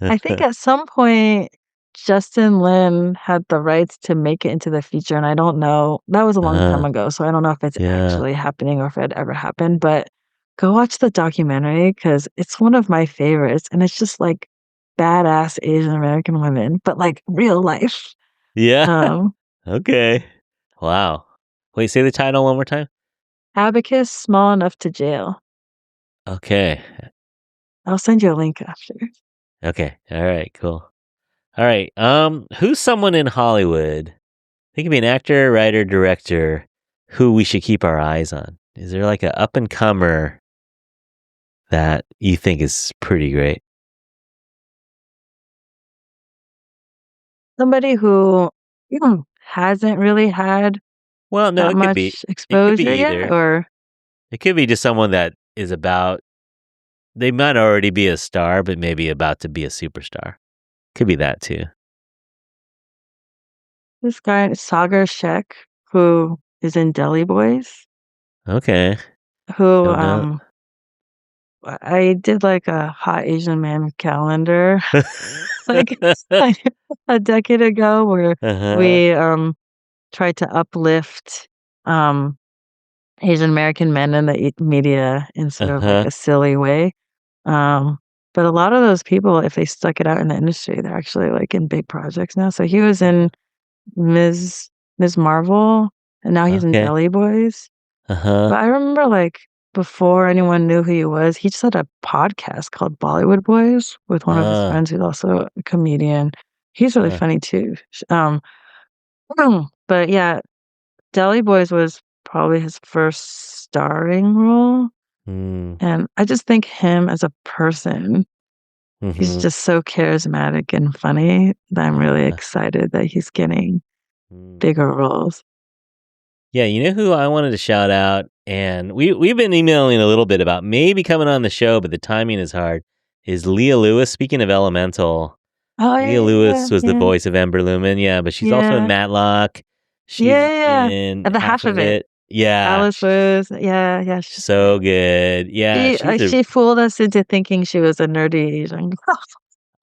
Speaker 2: I think at some point, Justin Lin had the rights to make it into the feature, and I don't know that was a long time
Speaker 1: Uh-huh.
Speaker 2: ago, so I don't know if it's
Speaker 1: Yeah.
Speaker 2: actually happening or if it ever happened, but go watch the documentary because it's one of my favorites, and it's just, like, badass Asian American women, but, like, real life.
Speaker 1: Yeah.
Speaker 2: Um,
Speaker 1: Okay. Wow. Wait, say the title one more time?
Speaker 2: Abacus: Small Enough to Jail.
Speaker 1: Okay.
Speaker 2: I'll send you a link after.
Speaker 1: Okay. Alright, cool. All right. Who's someone in Hollywood? They could be an actor, writer, director who we should keep our eyes on. Is there like a up and comer that you think is pretty great?
Speaker 2: Somebody who hasn't really had
Speaker 1: Well, no,
Speaker 2: that
Speaker 1: it could be.
Speaker 2: much
Speaker 1: It could be
Speaker 2: exposure yet,
Speaker 1: either.
Speaker 2: or
Speaker 1: It could be just someone that is about. They might already be a star, but maybe about to be a superstar. Could be that too.
Speaker 2: this guy Sagar Sheikh, who is in Deli Boys,
Speaker 1: Okay.
Speaker 2: who
Speaker 1: Don't know.
Speaker 2: I did like a hot Asian man calendar like like a decade ago where
Speaker 1: Uh-huh.
Speaker 2: we tried to uplift um Asian American men in the media in sort of like
Speaker 1: Uh-huh.
Speaker 2: a silly way. Um, but a lot of those people, if they stuck it out in the industry, they're actually like in big projects now. So he was in Ms. Ms. Marvel, and now he's in
Speaker 1: Okay.
Speaker 2: Deli Boys.
Speaker 1: Uh-huh.
Speaker 2: But I remember like before anyone knew who he was, he just had a podcast called Bollywood Boys with one of his
Speaker 1: Uh,
Speaker 2: friends who's also a comedian. He's really
Speaker 1: uh,
Speaker 2: funny too. But yeah, Deli Boys was probably his first starring role.
Speaker 1: mm,
Speaker 2: And I just think him as a person, he's
Speaker 1: mm-hmm.
Speaker 2: just so charismatic and funny that I'm really
Speaker 1: Yeah.
Speaker 2: excited that he's getting
Speaker 1: Mm.
Speaker 2: bigger roles.
Speaker 1: Yeah, you know who I wanted to shout out, and we've been emailing a little bit about maybe coming on the show, but the timing is hard. Is Leah Lewis? Speaking of Elemental,
Speaker 2: Oh,
Speaker 1: Leah
Speaker 2: yeah,
Speaker 1: Lewis was the
Speaker 2: yeah,
Speaker 1: voice of Ember Lumen. Yeah, but she's also in
Speaker 2: yeah,
Speaker 1: Matlock.
Speaker 2: yeah,
Speaker 1: She's
Speaker 2: yeah.
Speaker 1: in
Speaker 2: And the
Speaker 1: half
Speaker 2: half of
Speaker 1: of
Speaker 2: it,
Speaker 1: it. Yeah,
Speaker 2: Alice was, yeah, yeah, she's
Speaker 1: so
Speaker 2: great.
Speaker 1: good. Yeah, she's a.
Speaker 2: She fooled us into thinking she was a nerdy Asian girl.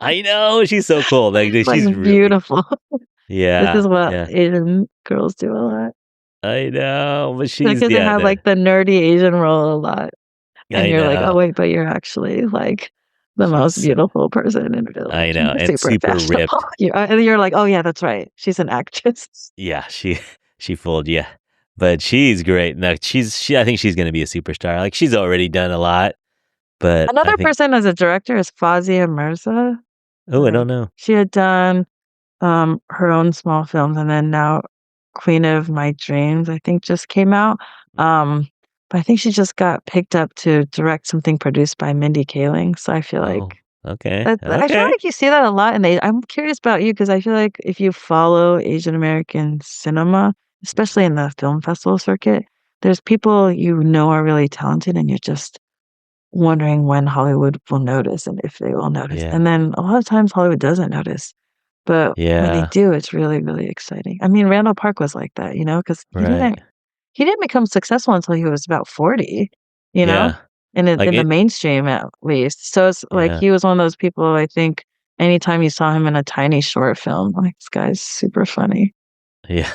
Speaker 1: I know she's so cool. Like
Speaker 2: Like
Speaker 1: she's really.
Speaker 2: beautiful. This
Speaker 1: Yeah,
Speaker 2: is what
Speaker 1: yeah.
Speaker 2: Asian girls do a lot.
Speaker 1: I know, but she's
Speaker 2: Because they
Speaker 1: yeah.
Speaker 2: have like the nerdy Asian role a lot. And
Speaker 1: I
Speaker 2: you're like, "Oh,
Speaker 1: know.
Speaker 2: wait, but you're actually, like, the
Speaker 1: She's
Speaker 2: most
Speaker 1: so,
Speaker 2: beautiful person in
Speaker 1: I
Speaker 2: village
Speaker 1: know,
Speaker 2: and
Speaker 1: and
Speaker 2: super
Speaker 1: super
Speaker 2: fashionable."
Speaker 1: ripped.
Speaker 2: And you're like, "Oh, yeah, that's right. She's an actress."
Speaker 1: Yeah, she she fooled you, but she's great. No, she. I think she's gonna be a superstar. Like she's already done a lot, but I
Speaker 2: Another
Speaker 1: think.
Speaker 2: person as a director is Fazia Mirza.
Speaker 1: Oh, I don't know.
Speaker 2: She had done, her own small films, and then now Queen of My Dreams, I think, just came out. Um, but I think she just got picked up to direct something produced by Mindy Kaling, so I feel like
Speaker 1: Oh, okay,
Speaker 2: I feel
Speaker 1: okay.
Speaker 2: like you see that a lot, and I'm curious about you because I feel like if you follow Asian American cinema, especially in the film festival circuit, there's people you know are really talented, and you're just wondering when Hollywood will notice and if they will notice.
Speaker 1: Yeah,
Speaker 2: And then a lot of times Hollywood doesn't notice, but when they
Speaker 1: yeah,
Speaker 2: do, it's really, really exciting. I mean, Randall Park was like that, because
Speaker 1: right.
Speaker 2: he didn't become successful until he was about 40, you know?
Speaker 1: Yeah, like
Speaker 2: In the
Speaker 1: it.
Speaker 2: mainstream at least. So it's like
Speaker 1: Yeah,
Speaker 2: he was one of those people I think anytime you saw him in a tiny short film, like this guy's super funny.
Speaker 1: yeah.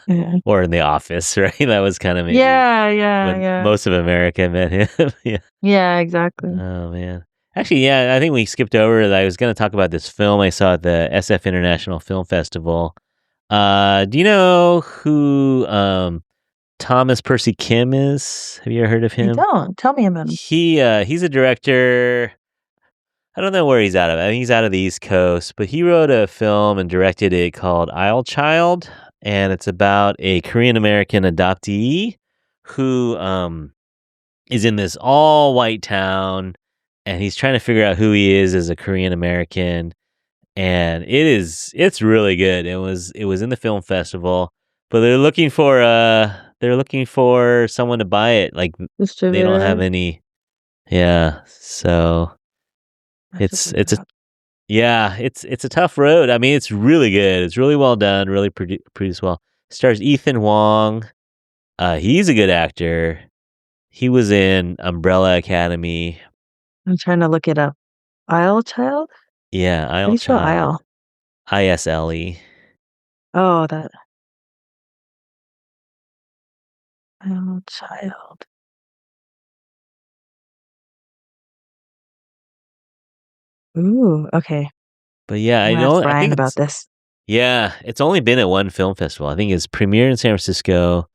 Speaker 2: Yeah.
Speaker 1: Or in The Office, right? That was kind of maybe
Speaker 2: Yeah, yeah,
Speaker 1: when
Speaker 2: yeah.
Speaker 1: most of America met him. Yeah.
Speaker 2: Yeah, exactly.
Speaker 1: Oh man. Actually, yeah, I think we skipped over that. I was going to talk about this film I saw at the SF International Film Festival. Do you know who Thomas Percy Kim is? Have you ever heard of
Speaker 2: I
Speaker 1: him?
Speaker 2: don't. Tell me about him.
Speaker 1: He's a director. I don't know where he's out of. I think he's out of the East Coast, but he wrote a film and directed it called Isle Child, and it's about a Korean American adoptee who is in this all white town, and he's trying to figure out who he is as a Korean American, and it's really good. It was in the film festival, but they're looking for someone to buy it. Like they don't have
Speaker 2: Distributor.
Speaker 1: any. Yeah, so
Speaker 2: I should
Speaker 1: it's
Speaker 2: look it
Speaker 1: it's a
Speaker 2: up.
Speaker 1: yeah, it's a tough road. I mean, it's really good. It's really well done, really produced well. Stars Ethan Wong. He's a good actor. He was in Umbrella Academy.
Speaker 2: I'm trying to look it up. Isle Child?
Speaker 1: Yeah,
Speaker 2: How do
Speaker 1: Isle
Speaker 2: you spell
Speaker 1: Child.
Speaker 2: Isle?
Speaker 1: ISLE.
Speaker 2: Oh, that Isle Child. Ooh, okay.
Speaker 1: But yeah,
Speaker 2: I'm
Speaker 1: I
Speaker 2: gonna ask
Speaker 1: don't. I
Speaker 2: Brian
Speaker 1: think
Speaker 2: about
Speaker 1: it's
Speaker 2: this.
Speaker 1: yeah. It's only been at one film festival. I think it's premiered in San Francisco,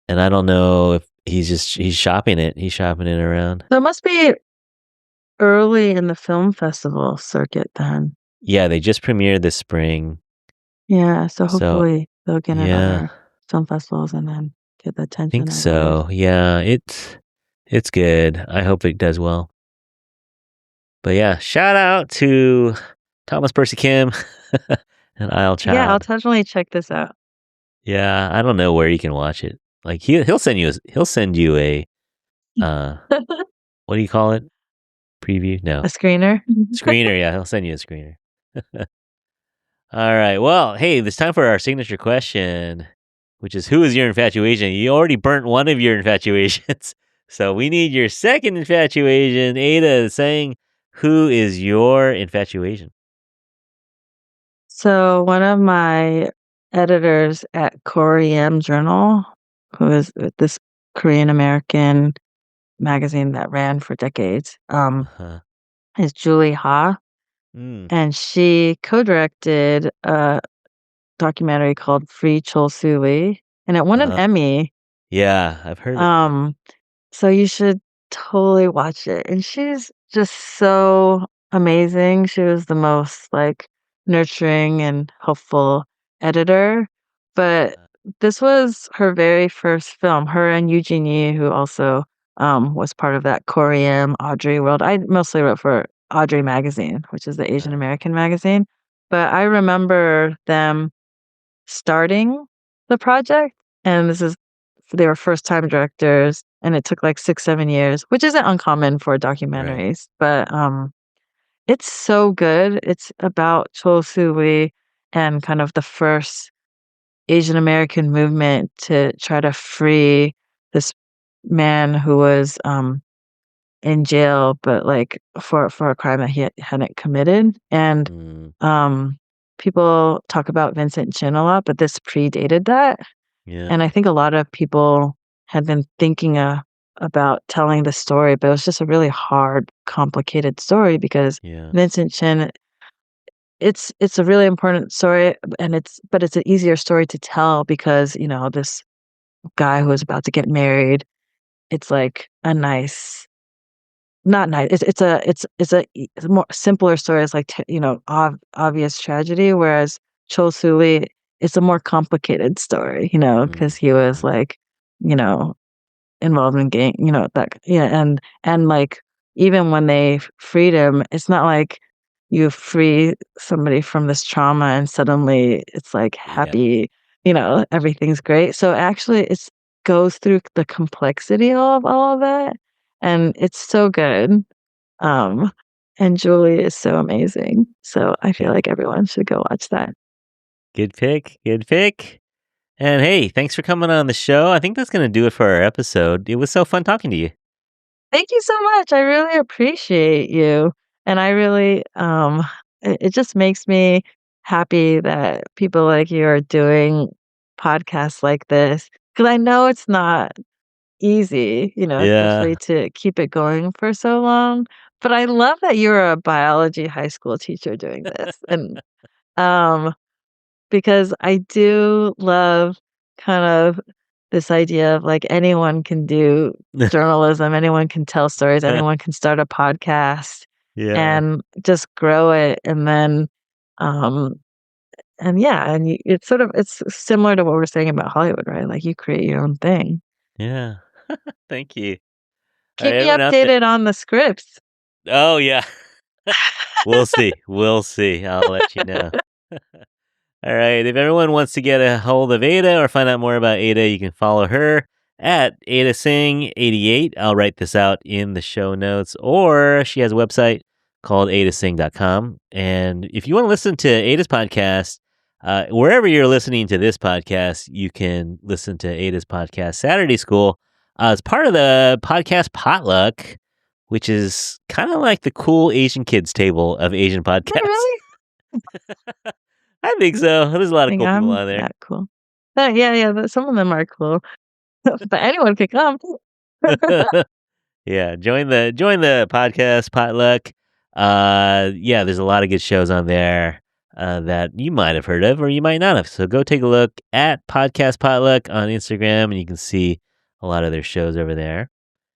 Speaker 1: and I don't know if he's shopping it. He's shopping it around.
Speaker 2: So it must be early in the film festival circuit then.
Speaker 1: Yeah, they just premiered this spring.
Speaker 2: Yeah, so
Speaker 1: So,
Speaker 2: hopefully they'll get at
Speaker 1: yeah,
Speaker 2: other film festivals and then get the
Speaker 1: I think
Speaker 2: attention of others.
Speaker 1: so. Yeah, it's good. I hope it does well. But yeah, shout out to Thomas Percy Kim and Isle
Speaker 2: Yeah, I'll
Speaker 1: Child.
Speaker 2: definitely check this out.
Speaker 1: Yeah, I don't know where you can watch it. Like he'll send you a uh what do you call it? Preview?
Speaker 2: A
Speaker 1: No.
Speaker 2: screener?
Speaker 1: Screener, yeah, he'll send you a screener. All right. Well, hey, it's time for our signature question, which is who is your infatuation? You already burnt one of your infatuations. So we need your second infatuation. Ada saying, who is your infatuation?
Speaker 2: So one of my editors at Korean Journal, who is this Korean American magazine that ran for decades,
Speaker 1: Uh-huh.
Speaker 2: is Julie Ha,
Speaker 1: Mm,
Speaker 2: and she co-directed a documentary called Free Chol Soo Lee, and it won an
Speaker 1: uh-huh.
Speaker 2: Emmy.
Speaker 1: Yeah, I've heard of that.
Speaker 2: Um, so you should totally watch it. And she's just so amazing. She was the most like nurturing and helpful editor. But this was her very first film. Her and Eugene Yee, who also was part of that Korean Audrey world. I mostly wrote for Audrey magazine, which is the Asian
Speaker 1: Uh,
Speaker 2: American magazine. But I remember them starting the project, and they were first-time directors, and it took, like, 6, 7 years, which isn't uncommon for
Speaker 1: right.
Speaker 2: documentaries, but, it's so good. It's about Chol Soo-lee and kind of the first Asian American movement to try to free this man who was, in jail, but, like, for a crime that he hadn't committed, and,
Speaker 1: Mm,
Speaker 2: um, people talk about Vincent Chin a lot, but this predated that.
Speaker 1: yeah,
Speaker 2: And I think a lot of people had been thinking, about telling the story, but it was just a really hard, complicated story because
Speaker 1: yeah,
Speaker 2: Vincent Chin, it's a really important story, and it's an easier story to tell because, this guy who was about to get married, it's like a nice not nice, it's a more simpler story, it's like, obvious tragedy, whereas Chol Soo-lee, it's a more complicated story, because
Speaker 1: mm,
Speaker 2: he was,
Speaker 1: mhm,
Speaker 2: like, you know, involved in gang yeah, and, like, even when they freed him, it's not like you free somebody from this trauma and suddenly it's, like,
Speaker 1: yeah,
Speaker 2: happy, everything's great. So, actually, it's goes through the complexity of all of that, and it's so good. Um, and Julie is so amazing. So, I feel
Speaker 1: yeah.
Speaker 2: like everyone should go watch that.
Speaker 1: Good pick. Good pick. And hey, thanks for coming on the show. I think that's going to do it for our episode. It was so fun talking to you.
Speaker 2: Thank you so much. I really appreciate you. And I really, it just makes me happy that people like you are doing podcasts like this because I know it's not easy, especially
Speaker 1: Yeah.
Speaker 2: to keep it going for so long. But I love that you're a biology high school teacher doing this. And, um, because I do love kind of this idea of, like, anyone can do journalism, anyone can tell stories, anyone can start a podcast
Speaker 1: Yeah.
Speaker 2: and just grow it, and then, um and yeah, and you it's similar to what we're saying about Hollywood, right? Like, you create your own thing.
Speaker 1: Yeah. Thank you. All right,
Speaker 2: Keep me
Speaker 1: everyone out there.
Speaker 2: updated on the scripts.
Speaker 1: Oh, yeah. We'll see. We'll see. I'll let you know. All right. If everyone wants to get a hold of Ada or find out more about Ada, you can follow her at Ada Sing 88. I'll write this out in the show notes. Or she has a website called adasing.com. And if you want to listen to Ada's podcast, wherever you're listening to this podcast, you can listen to Ada's podcast, Saturday School. It's part of the podcast Potluck, which is kind of like the cool Asian kids table of Asian
Speaker 2: Is it
Speaker 1: podcasts.
Speaker 2: really?
Speaker 1: I think so. There's a lot of
Speaker 2: Think
Speaker 1: cool people
Speaker 2: I'm
Speaker 1: on there.
Speaker 2: that cool. But yeah, some of them are cool, but anyone could come.
Speaker 1: Yeah, join the podcast potluck. Yeah, there's a lot of good shows on there that you might have heard of or you might not have. So go take a look at Podcast Potluck on Instagram and you can see a lot of their shows over there.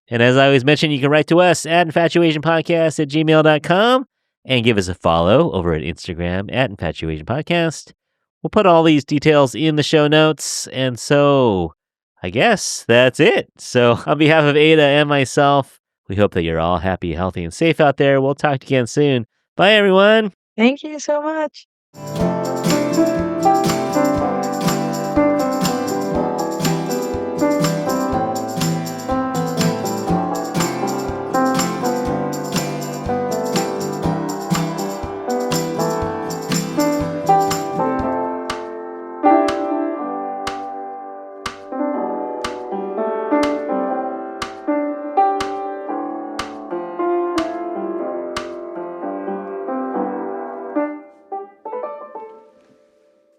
Speaker 1: And as I always mention, you can write to us at infatuationpodcast@gmail.com. And give us a follow over at Instagram at Infatuasian Podcast. We'll put all these details in the show notes. And so I guess that's it. So on behalf of Ada and myself, we hope that you're all happy, healthy, and safe out there. We'll talk to you again soon. Bye, everyone.
Speaker 2: Thank you so much.